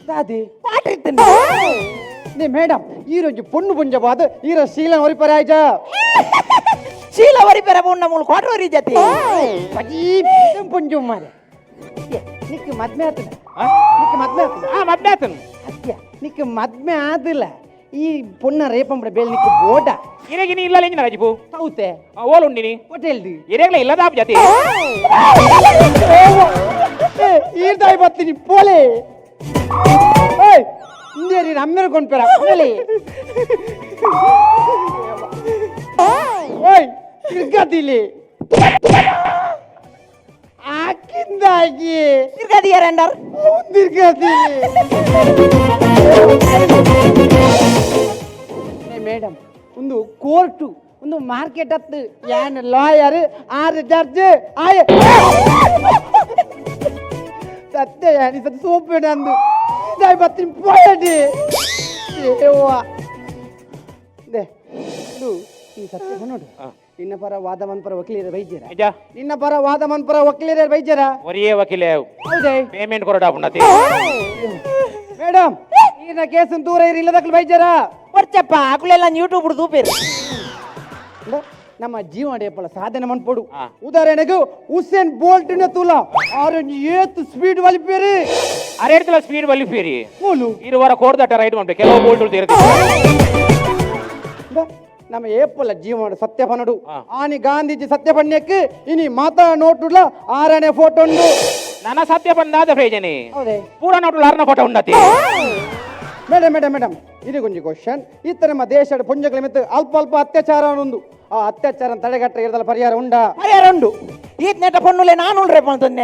ದಾದಿ ವಾಟರ್ ಇತ್ತಂಡೆ ನೇ ಮೇಡಮ್ ಈರೊಂಜಿ ಪೊಣ್ಣು ಪುಂಜಬಾದ ಈರ ಶೀಲ ಹೊರಿಪರ ಆಯ್ಜ ಶೀಲ ಹೊರಿಪೆರ ಬುಣ್ಣ ಮೂಲ ಕ್ವಾರ್ಟರ್ ಹೊರಿ ಜತಿ ಪಜಿ ಪುಂಜು ಮಾರೆ ನಿಕ್ಕೆ ಮದ್ಮೆ ಆತನ ನಿಕ್ಕೆ ಮದ್ಮೆ ಆತನ ಮದ್ಮೆ ಆತನ್ ಅತ್ಯ ನಿಕ್ಕೆ ಮದ್ಮೆ ಆದಿಲ್ಲ ಈ ಪೊಣ್ಣ ರೇಪಂಬ್ರ ಬೇಲ್ ನಿಕ್ಕೆ ಬೋಡ ಇರೇಗಿನಿ ಇಲ್ಲ ಲೆಂಜಿನ ರಾಜಿಪು ತೌತೆ ಓಲುಂಡಿನಿ ಹೋಟೆಲ್ದಿ ಇರೇಗ್ಲ ಇಲ್ಲದ ಜತಿ ಈರ್ದಾಯಿ ಬರ್ತೀನಿ ಪೋಲೆ ಏಯ್ ಇಂದೇರಿ ನಮ್ಮೆರ ಕೊಂಡ್ಪೆರ ಪೋಲೆ ಓಯ್ ತಿರ್ಗದಿಲಿ ಆಕಿಂದಾಗಿ ತಿರ್ಗದಿಯ ರೆಂಡರ್ ತಿರ್ಗದಿಲಿ ಮೇಡಮ್ ಒಂದು ಕೋರ್ಟು ಒಂದು ಮಾರ್ಕೆಟ್ ಹತ್ತು ಏನ್ ಲಾಯರ್ 6 ಜಡ್ಜ್ ಆಯ ಸತ್ಯ ಯಾನಿ ಸತ್ಯ ಸೋಪು ನಂದು ಇದಾಯಿ ಬರ್ತೀನಿ ಪೋಯಡಿ ಈ ಸತ್ಯ ನೋಡು ನಿನ್ನ ಪರ ವಾದಮನ್ ಪರ ವಕೀಲರ ವೈದ್ಯರ ನಿನ್ನ ಪರ ವಾದಮನ್ ಪರ ವಕೀಲರ ವೈದ್ಯರ ಒರಿಯೇ ವಕೀಲೆ ಹೌದೇ ಪೇಮೆಂಟ್ ಕೊರಡ ಪುಣ್ಣತಿ ಮೇಡಮ್ ಈಗಿನ ಕೇಸನ್ ದೂರ ಇರಿ ಇಲ್ಲದಕ್ಲು ವೈದ್ಯರ ಬರ್ಚಪ್ಪ ಆಕುಲೆಲ್ಲ ಯೂಟ್ಯೂಬ್ ದೂಪೇರು ನಮ್ಮ ಜೀವನ ಸಾಧನೆ ಮನ್ಪೋಡು ಉದಾಹರಣೆಗೆ ಹುಸೇನ್ ಬೋಲ್ಟ್ ತೂಲ ಆರೆಂಜ್ ಏತ್ ಸ್ಪೀಡ್ ವಲಿಪೇರಿ ಅರೇಡ್ತಲ ಸ್ಪೀಡ್ ವಲಿಪೇರಿ ಮೂಲು ಇರುವಾರ ಕೋಡ್ದಟ ರೈಡ್ ಮಾಡ್ಬೇಕು ಕೆಲವು ಬೋಲ್ಟ್ ಇರುತ್ತೆ ನಮ್ಮ ಏಪಲ ಜೀವನ ಸತ್ಯ ಪನ್ನಡು ಆನಿ ಗಾಂಧೀಜಿ ಸತ್ಯ ಪಣ್ಯಕ್ಕೆ ಇನಿ ಮಾತಾ ನೋಟುಡ್ಲ 6ನೇ ಫೋಟೋ ಉಂಡು ನನ್ನ ಸತ್ಯ ಪಣ್ಣಾದ ಪ್ರಯೋಜನೆ ಹೌದೇ ಪೂರ ನೋಟು 6ನೇ ಫೋಟೋ ಉಂಡತಿ ಮೇಡಮ್ ಇದಕ್ಕೊಂದು ಕ್ವಶನ್ ಇತ್ತ ನಮ್ಮ ದೇಶದ ಪುಂಜಗಳ ಮಿತ್ತು ಅಲ್ಪ ಅತ್ಯಾಚಾರ ಒಂದು ಆ ಅತ್ಯಾಚಾರ ತಡೆಗಟ್ಟ ಇರದಲ್ಲ ಪರಿಹಾರ ಉಂಡ ಪರಿಹಾರ ಉಂಡು ಈತ್ ನೆಟ ಪೊನ್ನುಲೆ ನಾನು ರೇಪ್ ಮಾಡ್ತೇನೆ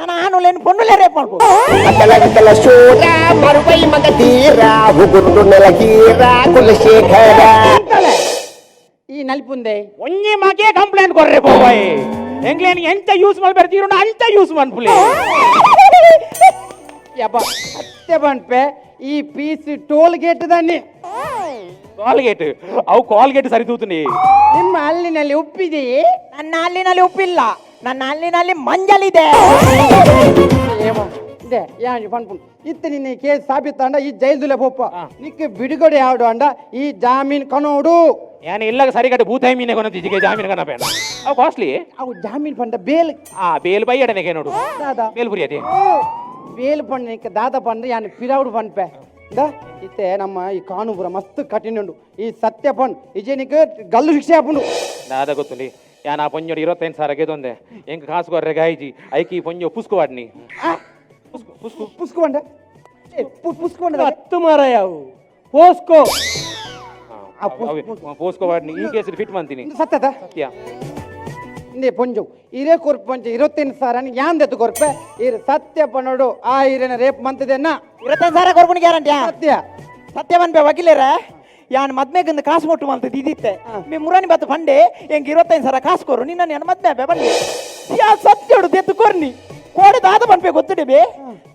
ನಾನು ಆನುಲೆ ಪೊನ್ನುಲೆ ರೇಪ್ ಮಾಡ್ಬೋದು ಈ ನಲ್ಪುಂದೆ ಒಂಜಿ ಮಗೆ ಕಂಪ್ಲೇಂಟ್ ಕೊರ್ರೆ ಪೋಯ್ ಎಂಗ್ಲೇನ್ ಎಂತ ಯೂಸ್ ಮಾಡ್ಬರ್ತೀರೋ ಅಂತ ಯೂಸ್ ಮಾಡ್ಪುಲೆ ಯಪ್ಪ ಸತ್ಯ ಬನ್ಪೆ ಈ piece toll gate Danni Colgate ಅವು ಕಾಲ್ಗೇಟ್ ಸರಿ ತೂತನಿ ನಿಮ್ಮ ಅಲ್ಲಿನಲ್ಲಿ ಉಪ್ಪಿದೆಯೇ ನನ್ನ ಅಲ್ಲಿನಲ್ಲಿ ಉಪ್ಪಿಲ್ಲ ನನ್ನ ಅಲ್ಲಿನಲ್ಲಿ ಮಂಜಲಿದೆ ಇದೆ ಯಾನಿ ಪನ್ಪುನ್ ಇತ್ತ ನಿನ್ನ ಕೇಸ್ ಸಾಬೀತಾಂಡ ಈ ಜೈಲ್ದುಲೆ ಪೋಪ ನಿಕ್ಕೆ ಬಿಡುಗಡೆ ಯಾವ್ದು ಅಂಡ ಈ ಜಾಮೀನ್ ಕನೋಡು ಯಾನೆ ಇಲ್ಲಾಗ ಸರಿಗಟ್ಟ ಭೂತಾಯಿ ಮೀನೆ ಕೊನತಿಜಿಗೆ ಜಾಮೀನು ಕನ ಬೇಡ ಅವು ಕಾಸ್ಟ್ಲಿ ಅವು ಜಾಮೀನ್ ಪಂಡ ಬೇಲ್ ಬೇಲ್ ಬೈಯಡನೆಗೆ ನೋಡು ದಾದಾ ಬೇಲ್ ಪುರಿಯತಿ ಬೇಲ್ ಪಂಡ ನಿಕ್ಕ ದಾದ ಪಂಡ ಯಾನ್ ಪಿರಾವುಡು ಪನ್ಪೆ ಇತ್ತೆ ನಮ್ಮ ಈ ಕಾನೂಪುರ ಮಸ್ತ್ ಕಠಿಣ ಉಂಡು ಈ ಸತ್ಯ ಪಣ್ ಇಜೇನಿಗೆ ಗಲ್ಲು ಶಿಕ್ಷೆ ಹಾಪುಂಡು ದಾದ ಗೊತ್ತುಲಿ ಯಾನ ಆ ಪೊಂಜೋಡು 25 ಸಾವಿರ ಗೆದೊಂದೆ ಎಂಕ ಕಾಸು ಕೊರ್ರೆ ಗಾಯ್ಜಿ ಐಕಿ ಪೊಂಜೋ ಪುಸ್ಕುವಾಡ್ನಿ ಪುಸ್ಕೊಂಡ ಪುಸ್ಕೊಂಡ 10 ಮಾರ ಯಾವು ಪೋಸ್ಕೋ ಪೋಸ್ಕೋವಾಡ್ನಿ ಈ ಕೇಸ್ ಫಿಟ್ ಮಾಡ್ತೀನಿ ಸತ್ಯದ ಸತ್ಯ ಇಂದೇ ಪೊಂಜು ಇರೇ ಕೊರ್ಪು ಪಂಚ 25 ಸಾವಿರ ಯಾಂದೆತ್ತು ಕೊರ್ಪೆ ಇರು ಸತ್ಯ ಪನ್ನೋಡು ಆ ಇರೇನ ರೇಪ್ ಮಂತದೆನ್ನ 25 ಸಾವಿರ ಕೊರ್ಪುನಿ ಗ್ಯಾರಂಟಿ ಸತ್ಯ ಸತ್ಯ ಬನ್ಪೆ ವಕೀಲರ ಯಾನ್ ಮದ್ಮೆಗಿಂದ ಕಾಸು ಮುಟ್ಟು ಮಂತದ್ದು ಇದಿತ್ತೆ ಮೇ ಮುರಾನಿ ಬತ್ತು ಪಂಡೆ ಎಂಗ್ 25 ಸಾವಿರ ಕಾಸು ಕೊರು ನಿನ್ನ ನನ್ನ ಮದ್ಮೆ ಬನ್ನಿ ಯಾ ಸತ್ಯೋಡು ತೆತ್ತು ಕೊರ್ನಿ ಕೋಡೆ ದಾದ ಬನ್ಪೆ ಗೊತ್ತಿದೆ ಬೇ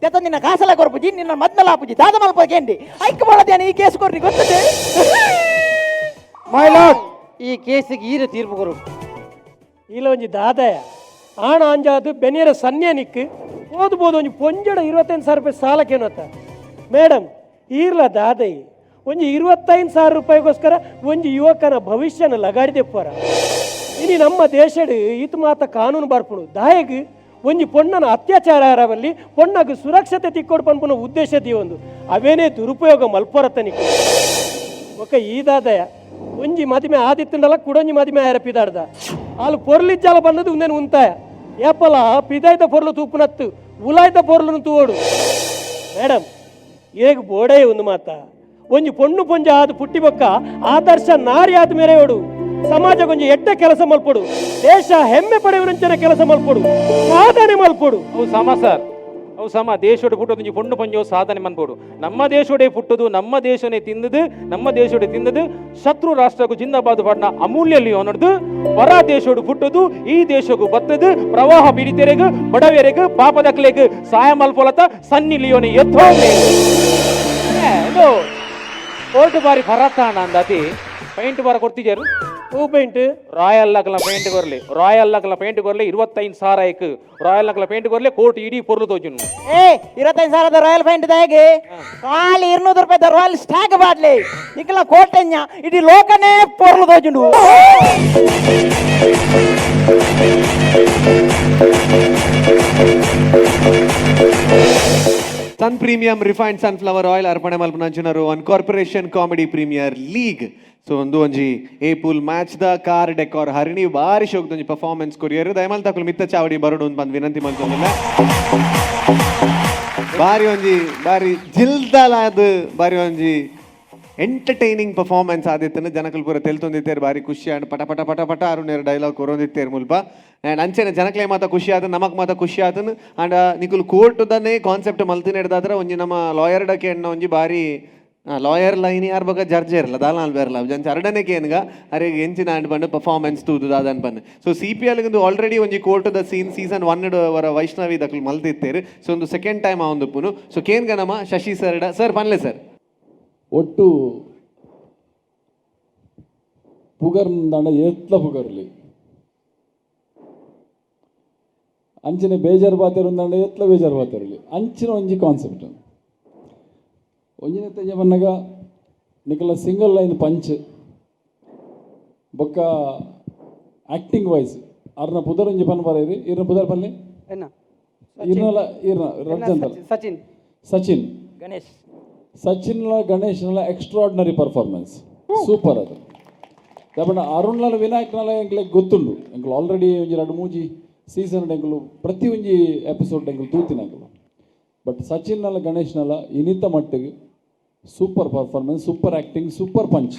ತೆತ್ತ ನಿನ್ನ ಕಾಸಲ ಕೊರ್ಪುಜಿ ನಿನ್ನ ಮದ್ಮೆಲ ಆಪುಜಿ ದಾದ ಮಲ್ಪ ಕೇಂಡಿ ಐಕ್ ಮಾಡದೇನ ಈ ಕೇಸ್ ಕೊರ್ನಿ ಗೊತ್ತಿದೆ ಮೈ ಲಾರ್ಡ್ ಈ ಕೇಸಿಗೆ ಈರು ತೀರ್ಪು ಕೊರು ಇಲ್ಲ ಒಂಜಿ ದಾದಯ ಆಣ ಅಂಜಾದು ಬೆನಿಯರ ಸನ್ಯ ನಿಕ್ಕು ಓದ್ಬೋದು ಒಂಜಿ ಪೊಂಜಡ 25 ಸಾವಿರ ರೂಪಾಯಿ ಸಾಲಕ್ಕೇನತ್ತ ಮೇಡಮ್ ಈರ್ಲ ದಾದಯಿ ಒಂಜಿ 25 ಸಾವಿರ ರೂಪಾಯಿಗೋಸ್ಕರ ಒಂಜಿ ಯುವಕನ ಭವಿಷ್ಯನ ಲಗಾಡಿದೆ ಪೋರ ಇನಿ ನಮ್ಮ ದೇಶಡ್ ಈತ ಮಾತ ಕಾನೂನು ಬರ್ಪುಣು ದಾಯಗ್ ಒಂಜಿ ಪೊಣ್ಣನ ಅತ್ಯಾಚಾರವಲ್ಲಿ ಪೊಣ್ಣಗ ಸುರಕ್ಷತೆ ತಿಕ್ಕೊಡು ಪನ್ಪುನ ಉದ್ದೇಶದಿ ಒಂದು ಅವೇನೇ ದುರುಪಯೋಗ ಮಲ್ಪೊರತನಿಕ್ಕೆ ಒಕ್ಕ ಈ ದಾದಯ ಒಂಜಿ ಮದಿಮೆ ಆದಿತ್ತಂಡಲ್ಲ ಕುಡೊಂಜಿ ಮದಿಮೆ ಆಯರ ಪಿದಾಡ್ದ ಅಲ್ಲಿ ಪೊರ್ಲಿಜ್ಜಾಲ ಬನ್ನದು ಉಂದೇನು ಉಂತಾಯ ಏಪಲ ಪಿದಾಯ್ತ ಪೊರ್ಲು ತೂಪುನತ್ತು ಉಲಾಯ್ತ ಪೊರ್ಲು ತೂವೋಡು ಮೇಡಮ್ ಏಗ ಬೋಡೇ ಒಂದು ಮಾತ ಒಂಜಿ ಪೊಣ್ಣು ಪೊಂಜ ಆದ ಪುಟ್ಟಿ ಬೊಕ್ಕ ಆದರ್ಶ ನಾರಿ ಆದ ಮೇರೆಯೋಡು ಸಮಾಜ ಕೊಂಚ ಎಡ್ಡ ಕೆಲಸ ಮಲ್ಪೊಡು ದೇಶ ಹೆಮ್ಮೆ ಪಡೆಯುವಂಚನೆ ಕೆಲಸ ಮಲ್ಪೊಡು ಸಾಧನೆ ಮಲ್ಪೊಡು ಅವು ಸಮ ಸರ್ ಅವು ಸಮ ದೇಶೋಡೆ ಪುಟ್ಟದು ಪೊಣ್ಣು ಪಂಜೋ ಸಾಧನೆ ಮನ್ಪೋಡು ನಮ್ಮ ದೇಶೋಡೆ ಪುಟ್ಟದು ನಮ್ಮ ದೇಶನೇ ತಿಂದದು ನಮ್ಮ ದೇಶೋಡೆ ತಿಂದದು ಶತ್ರು ರಾಷ್ಟ್ರಕ್ಕೂ ಜಿಂದಾಬಾದ್ ಪಾಡ್ನ ಅಮೂಲ್ಯ ಲಿಯೋ ನೋಡ್ದು ಹೊರ ದೇಶೋಡು ಪುಟ್ಟದು ಈ ದೇಶಕ್ಕೂ ಬತ್ತದು ಪ್ರವಾಹ ಪೀಡಿತರೆಗೂ ಬಡವರೆಗೂ ಪಾಪದಕ್ಲೆಗೂ ಸಹಾಯ ಮಲ್ಪೊಲತ ಸನ್ನಿ ಲಿಯೋನೆ ಎತ್ತೋ ಕೋರ್ಟ್ ಬಾರಿ ಭರತಾಣ ಅಂದತಿ ಪೈಂಟ್ ಬಾರ ಕೊಡ್ತಿದ್ಯಾರು ಹೂ ಪೈಂಟ್ ರಾಯಲ್ ನಕಲ ಪೇಂಟ್ ಕೊರ್ಲಿ ರಾಯಲ್ ನಕಲ ಪೇಂಟ್ ಕೊರ್ಲಿ 25,000 ರಾಯಲ್ ನಕಲ ಪೇಂಟ್ ಕೊರ್ಲಿ ಕೋಟಿ ಇಡೀ ಪೊರ್ಲು ತೋಜುನು 25,000 ರಾಯಲ್ ಪೇಂಟ್ ದಾಗೆ ಖಾಲಿ 200 ರೂಪಾಯಿ ರಾಯಲ್ ಸ್ಟಾಕ್ ಬಾಡ್ಲಿ ನಿಕಲ ಕೋಟೆಂಜ ಇಡೀ ಲೋಕನೇ ಪೊರ್ಲು ತೋಜುಂಡು Sun premium refined sunflower oil ಅರ್ಪಣೆ ಮಲ್ಪನಂಚಿನರು one corporation comedy premier league so ಒಂದು ಒಂಜಿ ಏ ಪೂಲ್ ಮ್ಯಾಚ್ ದ ಕಾರ್ ಡೆಕಾರ್ ಹರಿಣಿ ಬಾರಿ ಶೋಕ್ದೊಂಜಿ ಪರ್ಫಾರ್ಮೆನ್ಸ್ ಕೊರಿಯರ್ ದಯಮಲ್ ತಕುಲು ಮಿತ್ತ ಚಾವಡಿ ಬರೋಡು ಅಂತ ಬಂದು ವಿನಂತಿ ಮಲ್ಕೊಂಡಿಲ್ಲ ಬಾರಿ ಒಂಜಿ ಬಾರಿ ಜಿಲ್ದಲಾದ ಬಾರಿ ಒಂಜಿ ಎಂಟರ್ಟೈನಿಂಗ್ ಪರ್ಫಾರ್ಮೆನ್ಸ್ ಆದಿತ್ತನ್ನು ಜನಕಲ್ ಪೂರ ತೆಲ್ತೊಂದಿತ್ತೇರು ಬಾರಿ ಖುಷಿ ಆಂಡ್ ಪಟ ಪಟ ಪಟ ಪಟ ಅರುಣೇರು ಡೈಲಾಗ್ ಕೊರೊಂದಿತ್ತೇರು ಮುಲ್ಪ ಆ್ಯಂಡ್ ಅಂಚೆನೆ ಜನಕ್ಲೆ ಮಾತ ಖುಷಿ ಆತನು ನಮಕ್ ಮಾತ ಖುಷಿ ಆತನು ಆ್ಯಂಡ್ ನಿಕುಲು ಕೋರ್ಟ್ದನ್ನೇ ಕಾನ್ಸೆಪ್ಟ್ ಮಲ್ತಿನ ಹಿಡ್ದಾದ್ರೆ ಒಂಜಿ ನಮ್ಮ ಲಾಯರ್ ಡಕ್ಕೆ ಎಣ್ಣ ಒಂಜಿ ಬಾರಿ ಲಾಯರ್ ಲೈನ್ ಯಾರು ಬಗ ಜಡ್ಜ್ ಇರಲ್ಲ ದಾಲಾಲ್ ಬೇರಲ್ಲ ಜಂಚ ಅರ್ಡನೆಗೆ ಏನ್ಗ ಅರೆ ಎಂಚಿನ ಆಂಡ್ ಬಂದು ಪರ್ಫಾರ್ಮೆನ್ಸ್ ತೂದು ದಾದನ್ ಬಂದು ಸೊ ಸಿ ಪಿ ಎಲ್ಗೊಂದು ಆಲ್ರೆಡಿ ಒಂಜಿ ಕೋರ್ಟ್ದ ಸೀಸನ್ 1 ವರ ವೈಷ್ಣವಿ ದಕ್ಲು ಮಲ್ತಿತ್ತೇರು ಸೊ ಒಂದು ಸೆಕೆಂಡ್ ಟೈಮ್ ಆ ಒಂದು ಪುನು ಸೊ ಕೇನ್ಗ ನಮ್ಮ ಶಶಿ ಸರ್ ಪನ್ಲೆ ಸರ್ ಒಟ್ಟು ಪುಗರ್ನಂಡ ಎತ್ಲ ಪುಗರ್ಲಿ ಅಂಚಿನ ಬೇಜಾರು ಬಾತೇರು ಒಂದಂಡ ಎತ್ಲ ಬೇಜಾರು ಬಾತೇರಲಿ ಅಂಚಿನ ಒಂಜಿ ಕಾನ್ಸೆಪ್ಟ್ ಒಂಜಿನ ತೆಜ ಬನ್ನಗ ನಿಕಲ ಸಿಂಗಲ್ ಲೈನ್ ಪಂಚ್ ಬೊಕ್ಕ ಆಕ್ಟಿಂಗ್ ವೈಸ್ ಅರ್ನ ಪುದರ್ ಒಂಜಿ ಪನ್ ಬರೀರಿ ಇರ್ನ ಪುದರ್ ಪನ್ಲೆ ಇರ್ನಲ ಇರ್ನ ರಜಂತಲ್ ಸಚಿನ್ ಗಣೇಶ್ ಸಚಿನ್ಲ ಗಣೇಶ್ನಲ ಎಕ್ಸ್ಟ್ರಾರ್ಡಿನರಿ ಪರ್ಫಾರ್ಮೆನ್ಸ್ ಸೂಪರ್ ಅದು కాబట్టి ಅರುಣ್ಲ ವಿನಾಯಕ್ನಲ ಎಂಕ್ಲೆಗ್ ಗೊತ್ತುಂಡು ಎಂಕ್ಲು ಆಲ್ರೆಡಿ ಒಂಜಿ 2-3 ಸೀಸನ್ ಎಂಕ್ಲು ಪ್ರತಿ ಒಂಜಿ ಎಪಿಸೋಡ್ ಎಂಕ್ಲು ತೂತಿನ ಎಂಕ್ಲು ಬಟ್ ಸಚಿನ್ನಲ ಗಣೇಶ್ನಲ ಇನಿತ ಮಟ್ಟಿಗೆ super performance super acting super punch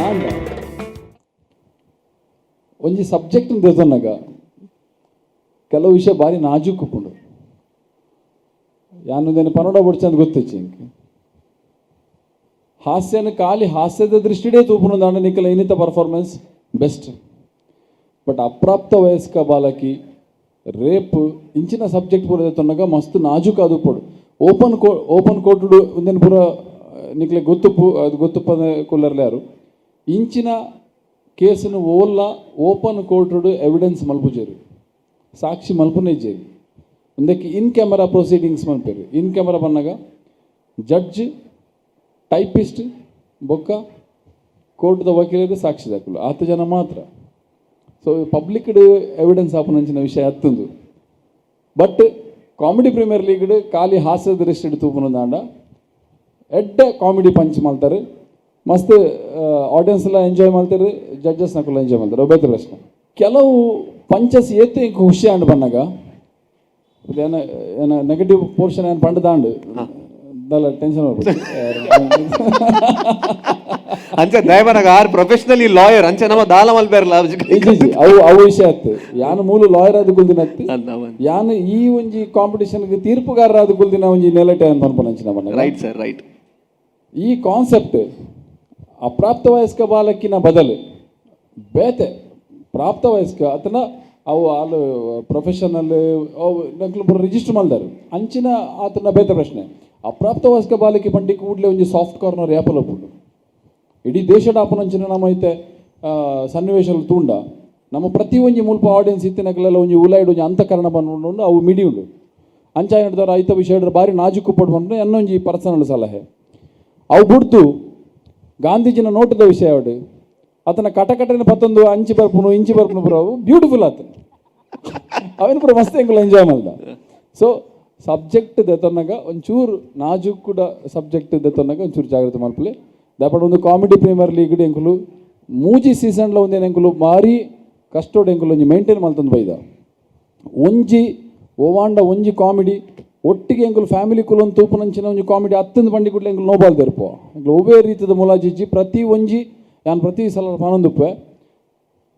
and ಒಂಜಿ ಸಬ್ಜೆಕ್ಟ್ ತೆತ್ತೊನ್ನಗ ಕೆಲವು ವಿಷಯ ಭಾರಿ ನಾಜೂಕ್ ಉಪ್ಪುಂಡು ಯಾನೊಂದೇನು ಪನ್ನಡ ಬಡ್ಚಂದು ಗೊತ್ತಿಚ್ಚಿ ಇಂಕ್ ಹಾಸ್ಯನ ಖಾಲಿ ಹಾಸ್ಯದ ದೃಷ್ಟಿಡೇ ತೂಪುನದಾಂಡ ನಿಕಲ ಇನ್ನಿತ ಪರ್ಫಾರ್ಮೆನ್ಸ್ ಬೆಸ್ಟ್ ಬಟ್ ಅಪ್ರಾಪ್ತ ವಯಸ್ಕ ಬಾಲಕಿ ರೇಪ್ ಇಂಚಿನ ಸಬ್ಜೆಕ್ಟ್ ಪೂರ ತೊನ್ನಗ ಮಸ್ತ್ ನಾಜೂಕ್ ಅದು ಪಡು ಓಪನ್ ಕೋರ್ಟುಡು ಒಂದೇನು ಪೂರ ನಿಕ್ಲೆ ಗೊತ್ತುಪ್ಪು ಅದು ಗೊತ್ತುಪ್ಪದ ಕೊಲ್ಲರ್ಲೆ ಯಾರು ಇಂಚಿನ ಕೇಸನ್ನು ಓಲ್ಲ ಓಪನ್ ಕೋರ್ಟುಡು ಎವಿಡೆನ್ಸ್ ಮಲ್ಪುಜೇರು ಸಾಕ್ಷಿ ಮಲ್ಪನೇ ಇಜ್ಜೇರಿ ಒಂದಕ್ಕೆ ಇನ್ ಕ್ಯಾಮರಾ ಪ್ರೊಸೀಡಿಂಗ್ಸ್ ಮಲ್ಪೇರು ಇನ್ ಕ್ಯಾಮರಾ ಬಂದಾಗ ಜಡ್ಜ್ ಟೈಪಿಸ್ಟ್ ಬೊಕ್ಕ ಕೋರ್ಟ್ದ ವಕೀಲರು ಸಾಕ್ಷಿ ದಾಖಲು 10 ಜನ ಮಾತ್ರ ಸೊ ಪಬ್ಲಿಕ್ಡ್ ಎವಿಡೆನ್ಸ್ ಆಪನಂಚಿನ ವಿಷಯ ಹತ್ತೊಂದು ಬಟ್ ಕಾಮಿಡಿ ಪ್ರೀಮಿಯರ್ ಲೀಗ್ಡ್ ಖಾಲಿ ಹಾಸ್ಯದ ದೃಷ್ಟಿ ತೂಪುನದಾಂಡ ಎಡ್ಡ ಕಾಮಿಡಿ ಪಂಚ್ ಮಾಡ್ತಾರೆ ಮಸ್ತ್ ಆಡಿಯನ್ಸ್ ಎಲ್ಲ ಎಂಜಾಯ್ ಮಾಡ್ತಾರೆ ಜಡ್ಜಸ್ ನಕಲ್ಲ ಎಂಜಾಯ್ ಮಾಡ್ತಾರೆ ಒಬ್ಬೈತೆ ಪ್ರಶ್ನೆ ಕೆಲವು ಪಂಚಸ್ ಏತು ಇಂಕ ಖುಷಿ ಅಂಡ್ ಬಂದಾಗ ಏನ ಏನ ನೆಗೆಟಿವ್ ಪೋರ್ಷನ್ ಏನು ಪಂಡದಾಂಡು ದಲ್ಲ ಟೆನ್ಷನ್ ಅಂಚೆ ದಯಮನಗ ಆರ್ ಪ್ರೊಫೆಷನಲಿ ಲಾಯರ್ ಅಂಚೆ ನಮ್ಮ ದಾಲ ಮಲ್ಬೇರಲ್ಲ ಅವು ವಿಷಯ ಆಯ್ತು ಯಾನು ಮೂಲ ಲಾಯರ್ ಆದ ಕುಲ್ದಿನ ಯಾನು ಈ ಒಂಜಿ ಕಾಂಪಿಟಿಷನ್ಗೆ ತೀರ್ಪುಗಾರರ ಆದ ಕುಲ್ದಿನ ಒಂಜಿ ನೆಲೆಟೆ ಅಂತ ಅನ್ಪನಂಚಿನ ಬಣ್ಣ ರೈಟ್ ಸರ್ ರೈಟ್ ಈ ಕಾನ್ಸೆಪ್ಟ್ ಅಪ್ರಾಪ್ತ ವಯಸ್ಕ ಬಾಲಕಿನ ಬದಲು ಬೇತೆ ಪ್ರಾಪ್ತ ವಯಸ್ಕ ಆತನ ಅವು ಅಲ್ಲಿ ಪ್ರೊಫೆಷನಲ್ ಅವು ನಕ್ಲು ರಿಜಿಸ್ಟರ್ ಮಾಡ್ದಾರು ಅಂಚಿನ ಆತನ ಬೇತೆ ಪ್ರಶ್ನೆ ಅಪ್ರಾಪ್ತ ವಯಸ್ಕ ಬಾಲಕಿ ಪಂಡಿ ಕೂಡಲೇ ಒಂಜಿ ಸಾಫ್ಟ್ ಕಾರ್ನರ್ ಯಾಪಲ್ ಒಪ್ಪುಂಡು ಇಡೀ ದೇಶದ ಆಪನಂಚಿನ ನಮ್ಮ ಐತೆ ಸನ್ನಿವೇಶಗಳು ತೂಂಡ ನಮ್ಮ ಪ್ರತಿ ಒಂಜಿ ಮುಲ್ಪ ಆಡಿಯನ್ಸ್ ಇತ್ತಿನಗಲೆಲ್ಲ ಒಂಜಿ ಉಲಾಯ್ಡು ಒಂಜಿ ಅಂತಃಕರಣ ಬಂದು ಅವು ಮಿಡಿ ಉಂಡು ಅಂಚಾಯ ಹಿಡಿದವ್ರು ಐತ ವಿಷಯ ಹಿಡಿದ್ರೆ ಭಾರಿ ನಾಜುಕು ಪಡು ಬಂದು ಇನ್ನೊಂಜಿ ಪರ್ಸನಲ್ ಸಲಹೆ ಅವು ಬಿಡ್ತು ಗಾಂಧೀಜಿನ ನೋಟದ ವಿಷಯ ಅವಡು ಆತನ ಕಟಕಟನ ಪತ್ತೊಂದು ಅಂಚಿ ಬರ್ಪುನು ಇಂಚಿ ಬರ್ಪುನು ಪುರ ಬ್ಯೂಟಿಫುಲ್ ಆತ ಅವನು ಪುರ ಮಸ್ತ್ ಎಂಕುಲು ಎಂಜಾಯ್ ಮಾಡ್ದ ಸೊ ಸಬ್ಜೆಕ್ಟ್ ದೆತ್ತೊನ್ನಗ ಒಂಚೂರು ನಾಜುಕ್ ಕೂಡ ಸಬ್ಜೆಕ್ಟ್ ದೆತ್ತೊನ್ನಗ ಒಂಚೂರು ಜಾಗ್ರತೆ ಮಲ್ಪಲೆ ದಾಪಡ ಒಂದು ಕಾಮಿಡಿ ಪ್ರೀಮಿಯರ್ ಲೀಗ್ ಎಂಕುಲು ಮೂಜಿ ಸೀಸನ್ಲ ಒಂದೇನು ಎಂಕುಲು ಭಾರಿ ಕಷ್ಟೋಡು ಎಂಕುಲು ಒಂಜಿ ಮೇಂಟೈನ್ ಮಲ್ತಂದು ಬೈದ ಒಂಜಿ ಓವಾಂಡ ಒಂಜಿ ಕಾಮಿಡಿ ಒಟ್ಟಿಗೆ ಎಂಕುಲು ಫ್ಯಾಮಿಲಿ ಕುಲೊಂದು ತೂಪುನಂಚಿನ ಒಂಜಿ ಕಾಮಿಡಿ ಹತ್ತೊಂದು ಬಂಡಿ ಕೂಡಲೇ ಎಂಕುಲು ನೋಬಾಲ್ ತೆರ್ಪೋ ಎಂಕುಲು ಒವೇ ರೀತಿದ ಮುಲಾಜಿಜ್ಜಿ ಪ್ರತಿ ಒಂಜಿ ಯಾನ್ ಪ್ರತಿ ಸಲ ಪನೊಂದುಪ್ಪೆ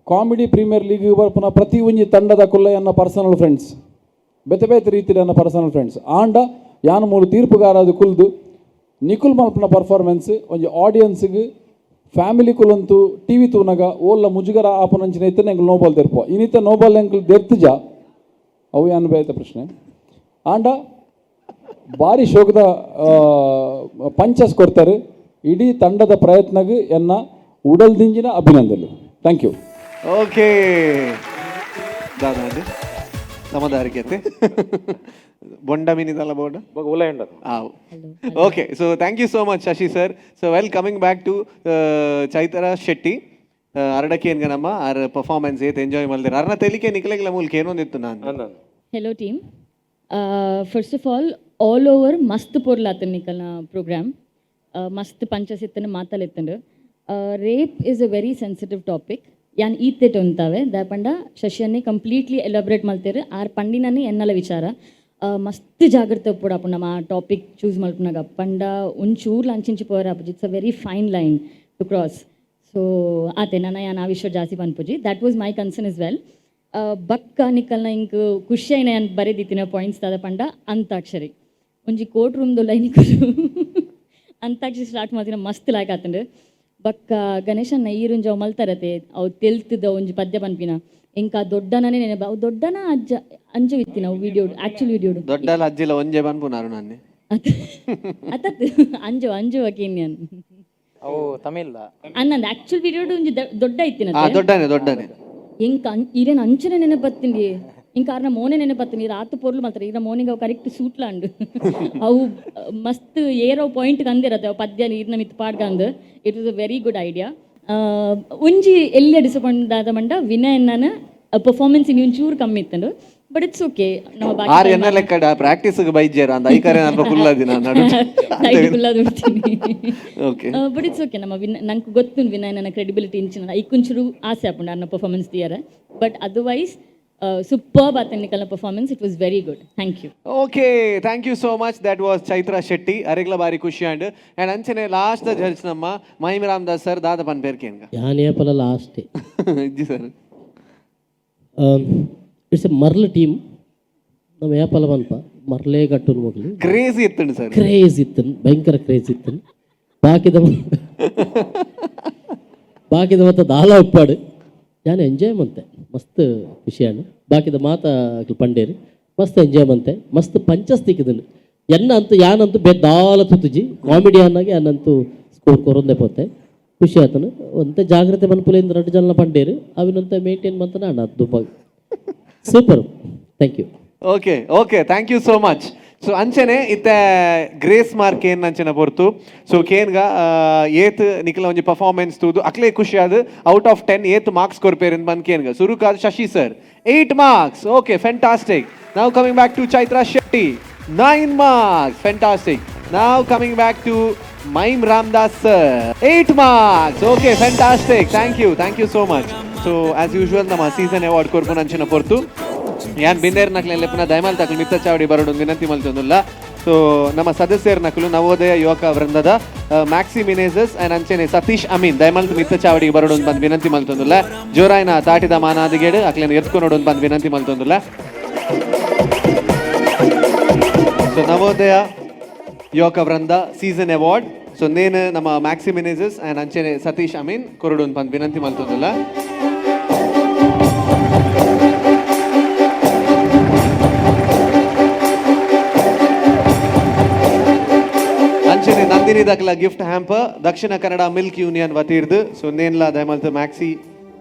ಕಾಮಿಡಿ ಪ್ರೀಮಿಯರ್ ಲೀಗ್ ಬರ್ಪುನ ಪ್ರತಿ ಒಂಜಿ ತಂಡದ ಕುಲ್ಲ ಎನ್ನ ಪರ್ಸನಲ್ ಫ್ರೆಂಡ್ಸ್ ಬೇತೆ ಬೇತೆ ರೀತಿಯ ನನ್ನ ಪರ್ಸನಲ್ ಫ್ರೆಂಡ್ಸ್ ಆಂಡ ಯಾನು ಮೂಲು ತೀರ್ಪುಗಾರದು ಕುಲ್ದು ನಿಕುಲ್ ಮಲ್ಪನ ಪರ್ಫಾರ್ಮೆನ್ಸ್ ಒಂಜಿ ಆಡಿಯನ್ಸ್ಗೆ ಫ್ಯಾಮಿಲಿ ಕುಲಂತು ಟಿ ವಿ ತೂನಗ ಓಲ್ಲ ಮುಜುಗರ ಆಪನಂಚಿನ ಇತ್ತನೆ ಎಂಕುಲು ನೋಬಾಲ್ ತೆರ್ಪೋ ಇನ್ನಿತ ನೋಬಾಲ್ ಎಂಕುಲು ದೆರ್ತುಜ ಅವು ಯಾನು ಬೇತ ಪ್ರಶ್ನೆ ಆಂಡ ಭಾರಿ ಶೋಕದ ಪಂಚಸ್ ಕೊಡ್ತಾರೆ ಇಡೀ ತಂಡದ ಪ್ರಯತ್ನಗೆ ಎನ್ನ ಉಡಲ್ದಿಂಜಿನ ಅಭಿನಂದನೆ ಥ್ಯಾಂಕ್ ಯು ಓಕೆ ದಾದಾಜಿ ಸಮದಾರಿಕೆ ಬೊಂಡ ಮೀನಿದಲ್ಲ ಬೋರ್ಡ okay so thank you so much Shashi sir so well coming back to Chaitra Shetty ಅರಡಕ್ಕೆ ಏನ್ಗ ನಮ್ಮ ಆರ್ ಪರ್ಫಾರ್ಮೆನ್ಸ್ ಏತ್ ಎಂಜಾಯ್ ಮಾಡಿದ್ರೆ ಅರ್ನ ತೆಲಿಕೆ ನಿಕ್ಲೆಗ್ಲ ಮೂಲಕ ಏನೊಂದಿತ್ತು ನಾನು hello team first of all over ಮಸ್ತ್ ಪೊರ್ಲಾತನ್ ನಿಕಲ್ನ ಪ್ರೋಗ್ರಾಮ್ ಮಸ್ತ್ ಪಂಚಸಿತ್ತನ ಮಾತಲೆತ್ತಂಡು rape is a very sensitive topic ಯಾನ್ ಈತೆಟ್ ಅಂತಾವೆ ದಾಪಂಡ ಶಶಿಯನ್ನೇ ಕಂಪ್ಲೀಟ್ಲಿ ಎಲಾಬ್ರೇಟ್ ಮಾಡ್ತಾರೆ ಆರ್ ಪಂಡಿನನ್ನೇ ಎನ್ನಲ ವಿಚಾರ ಮಸ್ತ್ ಜಾಗ್ರತೆ ಪೋಡಾಪು ನಮ್ಮ ಆ ಟಾಪಿಕ್ ಚೂಸ್ ಮಲ್ಪನಾಗ ಪಂಡ ಒಂಚೂರು ಲಂಚಿಂಚಿ ಪೋರ it's a very fine line to cross so ಆತೆ ನನ್ನ ಯಾನ್ ಆ ವಿಷಯ ಜಾಸ್ತಿ ಪನ್ಪುಜಿ that was my concern is well ಬಕ್ಕ ನಿಕಲ್ನ ಇಂಕ್ ಖುಷಿ ಆಯ್ನ ನಾನು ಬರೆದಿತ್ತಿನ ಪಾಯಿಂಟ್ಸ್ ದಾದ ಪಂಡ ಅಂತಾಕ್ಷರಿ ಒಂಜಿ ಕೋರ್ಟ್ ರೂಮ್ದು ಲೈನಿಕರು ಅಂತಾಕ್ಷರಿ ಸ್ಟಾರ್ಟ್ ಮಾಡ್ತಿನ ಮಸ್ತ್ ಲಾಯ್ಕ್ ಆತಂಡು ಬಕ್ಕ ಗಣೇಶನ್ನ ಈರುಂಜ ಅವು ಮಲ್ತಾರತೆ ಅವು ತೆಲ್ತಿದ್ದ ಒಂಜಿ ಪದ್ಯ ಪನ್ಪಿನ ಇಂಕ ದೊಡ್ಡನೇ ನೆನಪ ಅವು ದೊಡ್ಡನ ಅಜ್ಜ ಅಂಜು ಇತ್ತಿನ ಅವು ವಿಡಿಯೋ ಆಕ್ಚುಲ್ ವಿಡಿಯೋ ದೊಡ್ಡ ಅಜ್ಜಿಲ ಒಂಜೆ ಪನ್ಪುನಾರು ನಾನೆ ಅತತ್ ಅಂಜು ಅಂಜು ಅಕೇನ್ಯನ್ ಅವು ತಮಿಳ್ ಅನ್ನಂದು ಆಕ್ಚುಲ್ ವಿಡಿಯೋ ಒಂಜಿ ದೊಡ್ಡ ಇತ್ತಿನ ದೊಡ್ಡನೆ ಇಂಕ ಈರೇನು ಅಂಚನೆ ನೆನಪತ್ತಿಂಡಿ ಇಂಕ ಆರ್ನ ಮೋನೆ ನೆನಪತ್ತೀನಿ ರಾತು ಪೊರ್ಲು ಮಾತ್ರ ಈಗ ಮೋನಿಗೆ ಅವು ಕರೆಕ್ಟ್ ಸೂಟ್ಲಾಂಡು ಅವು ಮಸ್ತ್ ಏರೋ ಪಾಯಿಂಟ್ಗೆ ಅಂದಿರತ್ತೆ ಅವು ಪದ್ಯ ನೀರಿನ ಮಿತ್ ಪಾಡ್ಗಂದು it was a very good idea ಒಂಜಿ ಎಲ್ಲ ಡಿಸಪಾಯಿಂಟ್ ಆದ ಮಂಡ ವಿನಯನ್ನ ಪರ್ಫಾರ್ಮೆನ್ಸ್ ಇನ್ನು ಒಂಚೂರು ಕಮ್ಮಿ ಇತ್ತಂಡು ಬಟ್ ಇಟ್ಸ್ ಓಕೆ ನಮ್ಮ ಆರ್ ಎನ್ನ ಲೆಕ್ಕಡ ಪ್ರಾಕ್ಟೀಸ್ಗೆ ಬೈಜೇರ ಅಂತ ಐಕಾರೆ ನಾನು ಕುಲ್ಲದಿನ ಓಕೆ ಬಟ್ ಇಟ್ಸ್ ಓಕೆ ನಮ್ಮ ನಂಗೆ ಗೊತ್ತು ವಿನಯ್ ನನ್ನ ಕ್ರೆಡಿಬಿಲಿಟಿ ಇಂಚಿನ ಐಕೊಂಚೂರು ಆಸೆ ಹಾಕೊಂಡು ನನ್ನ ಪರ್ಫಾರ್ಮೆನ್ಸ್ ದಿಯಾರ but otherwise superb athletic performance. It was very good. Thank you. Okay, thank you so much. That was Chaitra Shetty. Arigla bari kushi and anchene last the judge namma Mahim Ramdas sir dada pan per kenga. Yani pala last. Ji sir. It's a Marle team. Nam ya pala banpa Marle gattu mogli. Crazy ittan sir. Crazy ittan. Bhayankara crazy ittan. ಬಾಕಿದ ಮತ್ತೆ ದಾಲ ಉಪ್ಪಾಡು ಯಾನು ಎಂಜಾಯ್ ಮಂತೆ ಮಸ್ತ್ ವಿಷಯನು ಬಾಕಿದ ಮಾತ ಪಂಡೇರಿ ಮಸ್ತ್ ಎಂಜಾಯ್ ಮಂತೆ ಮಸ್ತ್ ಪಂಚಸ್ತಿಕ್ಕಿದನು ಎನ್ನ ಅಂತೂ ಯಾನಂತೂ ದಾಲ ತುತ್ತುಜಿ ಕಾಮಿಡಿಯನ್ ಆಗಿ ಅನ್ನಂತೂ ಸ್ಕೋರ್ ಕೊರೊಂದೆ ಪೋತೆ ಖುಷಿ ಆತನು ಒಂತೆ ಜಾಗ್ರತೆ ಮನ್ಪುಲಿಂದ 2 ಜನ ಪಂಡೇರು ಅವಿನಂತೆ ಮೇಂಟೈನ್ ಮಂತನ ಅಣ್ಣ ದುಬ್ಬ super thank you okay thank you so much so ಅಂಚನೆ ಇತ್ತ ಗ್ರೇಸ್ ಮಾರ್ಕ್ ಏನ್ ಅಂಚನೆ ಬರ್ತು ಸೊ ಕೇನ್ಗ ಏತ್ ನಿಖಿಲ ಒಂಜಿ ಪರ್ಫಾರ್ಮೆನ್ಸ್ ತೂದು ಅಕ್ಲೆ ಖುಷಿ ಆದ್ ಔಟ್ ಆಫ್ 10 ಏತ್ ಮಾರ್ಕ್ಸ್ ಕೊರ್ಪೇರ್ ಅಂತ ಬಂದ್ ಕೇನ್ಗ ಸುರುಕಾದ್ Shashi sir 8 marks okay fantastic now coming back to Chaitra Shetty 9 marks fantastic now coming back to Mime Ramdas sir 8 marks okay fantastic thank you so much so as usual ನಮ್ಮ ಸೀಸನ್ ಅವಾರ್ಡ್ ಕೊರ್ಪುನ ಅಂಚನೆ ಪೊರ್ತು ಯಾನ್ ಬಿಂದೇರ್ ನಕ್ಲೆ ಲೆಪ್ಪನ ದಯಮಾಲ್ ತಕಲು ಮಿತ್ತ ಚಾವಡಿ ಬರೋಡು ವಿನಂತಿ ಮಲ್ತೊಂದುಲ್ಲ ಸೊ ನಮ್ಮ ಸದಸ್ಯರ ನಕಲು ನವೋದಯ ಯುವಕ ವೃಂದದ ಮ್ಯಾಕ್ಸಿ ಮಿನೇಸಸ್ ಅಂಡ್ ಅಂಚನೆ ಸತೀಶ್ ಅಮೀನ್ ದಯಮಾಲ್ ಮಿತ್ತ ಚಾವಡಿಗೆ ಬರೋಡು ಬಂದು ವಿನಂತಿ ಮಲ್ತೊಂದುಲ್ಲ ಜೋರಾಯಿನ ತಾಟಿದ ಮಾನಾದಿಗೇಡು ಅಕ್ಲೇನ ಎತ್ಕೊಂಡೋಡು ಬಂದು ವಿನಂತಿ ಮಲ್ತೊಂದುಲ್ಲ ಸೊ ನವೋದಯ ಯುವಕ ವೃಂದ ಸೀಸನ್ ಅವಾರ್ಡ್ ಸೊ ನೇನು ನಮ್ಮ ಮ್ಯಾಕ್ಸಿ ಮಿನೇಸಸ್ ಅಂಡ್ ಅಂಚನೆ ಸತೀಶ್ ಅಮೀನ್ ಕೊರಡು ಬಂದು ವಿನಂತಿ ಮಲ್ತೊಂದುಲ್ಲ ಅಂಚನೆ Nandini ದಕ್ಲ gift hamper Dakshina Kannada milk union ವತಿರ್ದು ಸೊ ನೇನ್ಲ ದಯಮಲ್ತ ಮ್ಯಾಕ್ಸಿ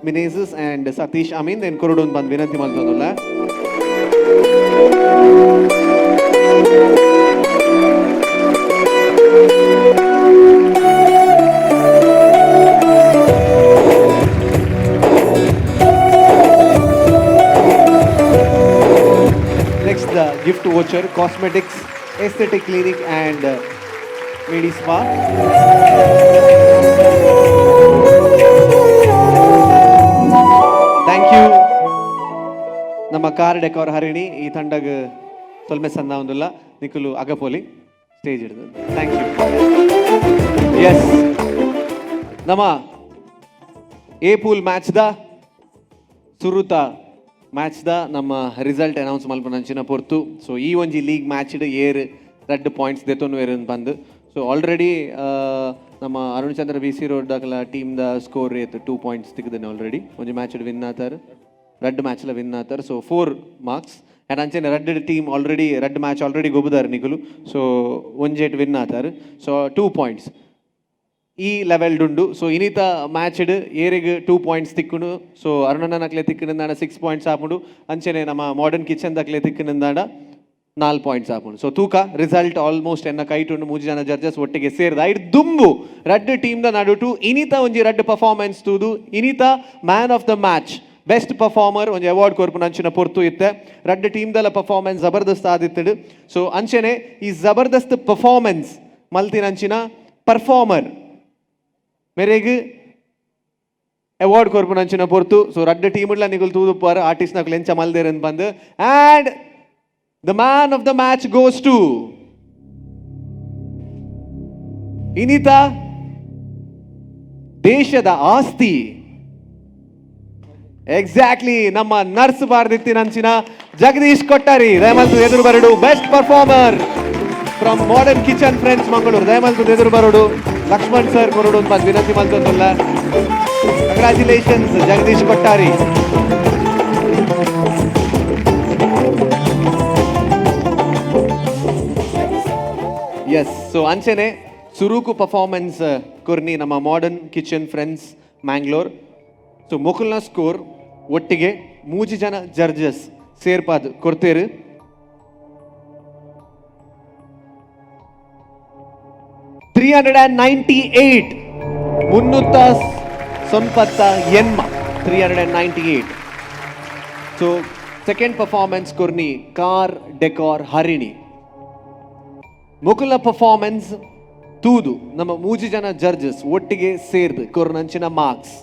ಮಿನೇಸಸ್ ಅಂಡ್ ಸತೀಶ್ ಅಮೀನ್ ನೇನ್ ಕೊರಡು ಬಂದು ವಿನಂತಿ ಮಲ್ತೊಂದುಲ್ಲ Next, the gift voucher, cosmetics, aesthetic clinic and Medi Spa. Thank you. ನಮ್ಮ ಕಾರ್ ಡೆಕೋರ್ ಹರಿಣಿ ಈ ತಂಡಗ ತೊಲ್ಮೆ ಸಣ್ಣ ಒಂದಿಲ್ಲ ನಿಖಲು ಅಗಪೋಲಿ ಸ್ಟೇಜ್ ಹಿಡಿದು ಥ್ಯಾಂಕ್ ಯು. ಎಸ್ ನಮ್ಮ ಎ ಪೂಲ್ ಮ್ಯಾಚ್ದ ಸುರುತ ಮ್ಯಾಚ್ದ ನಮ್ಮ ರಿಸಲ್ಟ್ ಅನೌನ್ಸ್ ಮಲ್ಪನಂಚಿನ ಪೊರ್ತು. ಸೊ ಈ ಒಂಜಿ ಲೀಗ್ ಮ್ಯಾಚ್ ಏರ್ 2 ಪಾಯಿಂಟ್ಸ್ ದೆತ್ತೊಂದು ಏರನ್ ಬಂದು. ಸೊ ಆಲ್ರೆಡಿ ನಮ್ಮ Arun Chandra B C road ದಾಖಲ ಟೀಮ್ದ ಸ್ಕೋರ್ ಏತ್ 2 ಪಾಯಿಂಟ್ಸ್ ತೆಗೆದೇನೆ ಆಲ್ರೆಡಿ. ಒಂಜಿ ಮ್ಯಾಚ್ ವಿನ್ ಆತಾರೆ, 2 ಮ್ಯಾಚ್ಲ ವಿನ್ ಆತಾರೆ. ಸೊ 4 ಮಾರ್ಕ್ಸ್ ಆ್ಯಂಡ್ ಅಂಚೆನೆ 2 ಟೀಮ್ ಆಲ್ರೆಡಿ 2 ಮ್ಯಾಚ್ ಆಲ್ರೆಡಿ ಗೊಬ್ಬುದಾರೆ ನಿಖಲು. ಸೊ ಒಂಜೇಟ್ ವಿನ್ ಆತಾರೆ. ಸೊ 2 ಪಾಯಿಂಟ್ಸ್ ಈ ಲೆವೆಲ್ಡುಂಡು. ಸೊ ಇನ್ನಿತ ಮ್ಯಾಚ್ಡ್ ಏರಿಗೆ 2 ಪಾಯಿಂಟ್ಸ್ ತಿಕ್ಕುಂಡು. ಸೊ ಅರುಣನಕ್ಲೆ ತಿಕ್ಕನಿಂದಾಡ 6 ಪಾಯಿಂಟ್ಸ್ ಆಪುಂಡು. ಅಂಚೆನೆ ನಮ್ಮ ಮಾಡರ್ನ್ ಕಿಚನ್ ದಕ್ಲೆ ತಿಕ್ಕನಿಂದಾಡ 4 ಪಾಯಿಂಟ್ಸ್ ಆಪುಂಡು. ಸೊ ತೂಕ ರಿಸಲ್ಟ್ ಆಲ್ಮೋಸ್ಟ್ ಎನ್ನ ಕೈಟುಂಡು. 3 ಜನ ಜಡ್ಜಸ್ ಒಟ್ಟಿಗೆ ಸೇರಿದ ಐಡ್ ದುಂಬು 2 ಟೀಮ್ದ ನಡುಟು ಇನ್ನಿತ ಒಂಜಿ 2 ಪರ್ಫಾರ್ಮೆನ್ಸ್ ತೂದು ಇನ್ನಿತ man of the match best performer ಒಂಜಿ ಅವಾರ್ಡ್ ಕೊರ್ಪುನ ಅಂಚಿನ ಪೊರ್ತು ಇತ್ತೆ. 2 ಟೀಮ್ದಲ ಪರ್ಫಾರ್ಮೆನ್ಸ್ ಜಬರ್ದಸ್ತ್ ಆದಿತ್ತಡು. ಸೊ ಅಂಚೆನೆ ಈ ಜಬರ್ದಸ್ತ್ ಪರ್ಫಾರ್ಮೆನ್ಸ್ ಮಲ್ತಿನಂಚಿನ ಪರ್ಫಾರ್ಮರ್ ಮೇರೆಗೆ ಅವಾರ್ಡ್ ಕೊರ್ಪುನ ಅಂಚಿನ ಪೊರ್ತು. ಸೊ 2 ಟೀಮ್ಲ ನಿಗುಲ್ ತೂದು ಪರ್ ಆರ್ಟಿಸ್ಟ್ ನಕ್ಲು ಎಂಚ ಮಲ್ದೇರನ್ ಬಂದು and the man of the match goes to ಇನ್ನಿತ ದೇಶದ ಆಸ್ತಿ ಎಕ್ಸಾಕ್ಟ್ಲಿ ನಮ್ಮ ನರ್ಸ್ ಬಾರ್ದಿತ್ತಿನಂಚಿನ ಜಗದೀಶ್ ಕೊಟ್ಟಾರಿ ದಯಮಲ್ತು ಎದುರು ಬರಡು best performer from modern kitchen friends Mangaluru ದಯಮಲ್ತು ಎದುರು ಬರೋಡು ಲಕ್ಷ್ಮಣ್ ಸರ್ ಕೊರಡು ಅಂತ ವಿನಂತಿ ಮಲ್ತೊಂದಲ್ಲ. Congratulations Jagadish Kottari. Yes so ಅಂಚೆನೆ ಸುರೂಕು ಪರ್ಫಾರ್ಮೆನ್ಸ್ ಕೊರ್ನಿ ನಮ್ಮ modern kitchen friends Mangalore. So ಮೊಕಲ್ನ ಸ್ಕೋರ್ ಒಟ್ಟಿಗೆ 3 ಜನ ಜಡ್ಜಸ್ ಸೇರ್ಪಾದ್ ಕೊಡ್ತೇರು. 398 398. ಸೊ ಸೆಕೆಂಡ್ ಪರ್ಫಾರ್ಮೆನ್ಸ್ ಕೊರ್ನಿ ಕಾರ್ ಡೆಕಾರ್ ಹರಿಣಿ. ಮೊಕಲ್ನ ಪರ್ಫಾರ್ಮೆನ್ಸ್ ತೂದು ನಮ್ಮ 3 ಜನ ಜಡ್ಜಸ್ ಒಟ್ಟಿಗೆ ಸೇರ್ದು ಕೊರ್ನಂಚಿನ marks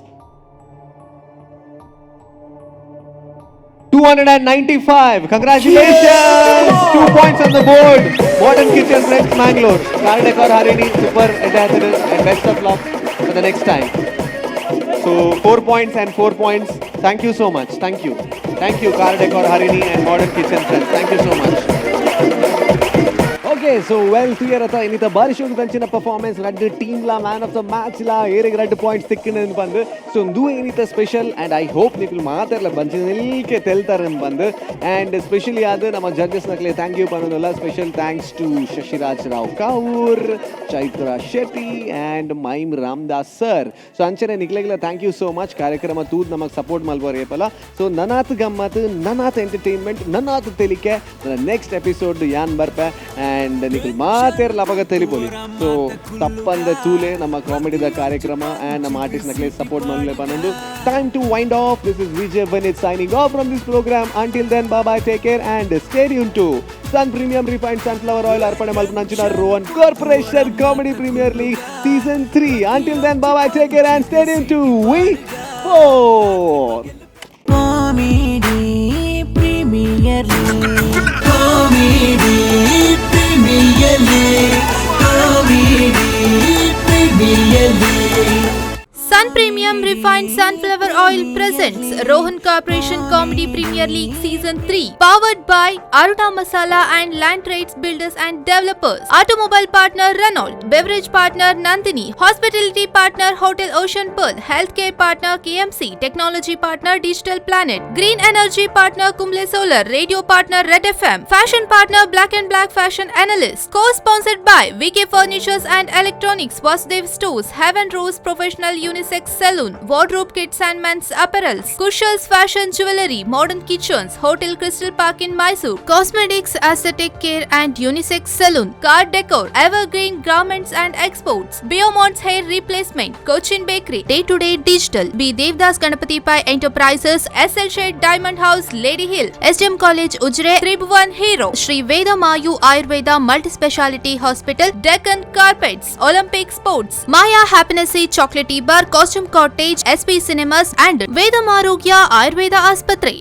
295. Congratulations! 2 points on the board. Modern Kitchen Friends Mangalore. Car Decor Harini, super ambassador and best of luck for the next time. So 4 points and 4 points. Thank you so much. Thank you. Thank you Car Decor Harini and Modern Kitchen Friends. Thank you so much. Okay, so well clear ata inita bari show danchina performance 2 team la man of the match la erige 2 points tikkinenu bandu. So do inita special and I hope nikul maatarla banchilke teltaran bandu and especially adu nama judges nakle thank you panadalla. Special thanks to Shashiraj Rao Kaur, Chaitra Shetty and Maim Ramdas sir. So anchene niklegla thank you so much. ಕಾರ್ಯಕ್ರಮ ತೂದ್ ನಮಗೆ ಸಪೋರ್ಟ್ ಮಲ್ಬೋರ್ ಏಪಲ್ಲ. ಸೊ ನನಾತ್ ಗಮ್ಮತ್ ನನಾತ್ ಎಂಟರ್ಟೈನ್ಮೆಂಟ್ ನನಾತ್ ತೆಲಿಕೆ ನೆಕ್ಸ್ಟ್ ಎಪಿಸೋಡ್ ಯಾನ್ ಬರ್ಪೆ ಆ್ಯಂಡ್ ನಿಖಿಲ್ ಮಾತೇರ್ ಲಬಗ ತೆಲಿಪೋಲಿ. ಸೊ ತಪ್ಪಂದ ತೂಲೆ ನಮ್ಮ ಕಾಮಿಡಿದ ಕಾರ್ಯಕ್ರಮ ಆ್ಯಂಡ್ ನಮ್ಮ ಆರ್ಟಿಸ್ಟ್ ನಕ್ಲೆ ಸಪೋರ್ಟ್ ಮಾಡಲೇ ಪನ್ನೊಂದು time to wind off. This is Vijay Vanith signing off from this programme. Until then bye bye, take care and stay tune to Sun premium refined sunflower oil ಅರ್ಪಣೆ ಮಲ್ಪನಂಚಿನ Rohan corporation comedy premier league season 3. Until then bye bye, take care and stay tune to We4 Comedy Premier League. Comedy Premier League. Comedy Premier League. Sun Premium Refined Sunflower Oil presents Rohan Corporation Comedy Premier League Season 3, powered by Aruna Masala and Land Trades Builders and Developers. Automobile partner Renault, beverage partner Nandini, hospitality partner Hotel Ocean Pearl, healthcare partner KMC, technology partner Digital Planet, green energy partner Kumble Solar, radio partner Red FM, fashion partner Black and Black Fashion Analyst. Co-sponsored by VK Furnitures and Electronics, Vasudev Stores, Heaven Rose Professional Unisex Saloon, Wardrobe Kits and Men's Apparels, Kushals Fashion Jewelry, Modern Kitchens, Hotel Crystal Park in Mysore, Cosmetics Aesthetic Care and Unisex Saloon, Car Decor, Evergreen Garments and Exports, Biomont's Hair Replacement, Cochin Bakery, Day-to-Day Digital, B. Devdas Ganapati Pai Enterprises, SL Shade Diamond House, Lady Hill, SDM College Ujre, Tribhuvan Hero, Sri Veda Mayu Ayurveda Multi-Speciality Hospital, Deccan Carpets, Olympic Sports, Maya Happiness Chocolatey Bar, Costume Cottage, SP Cinemas and Vedamarogya Ayurveda Aspatri.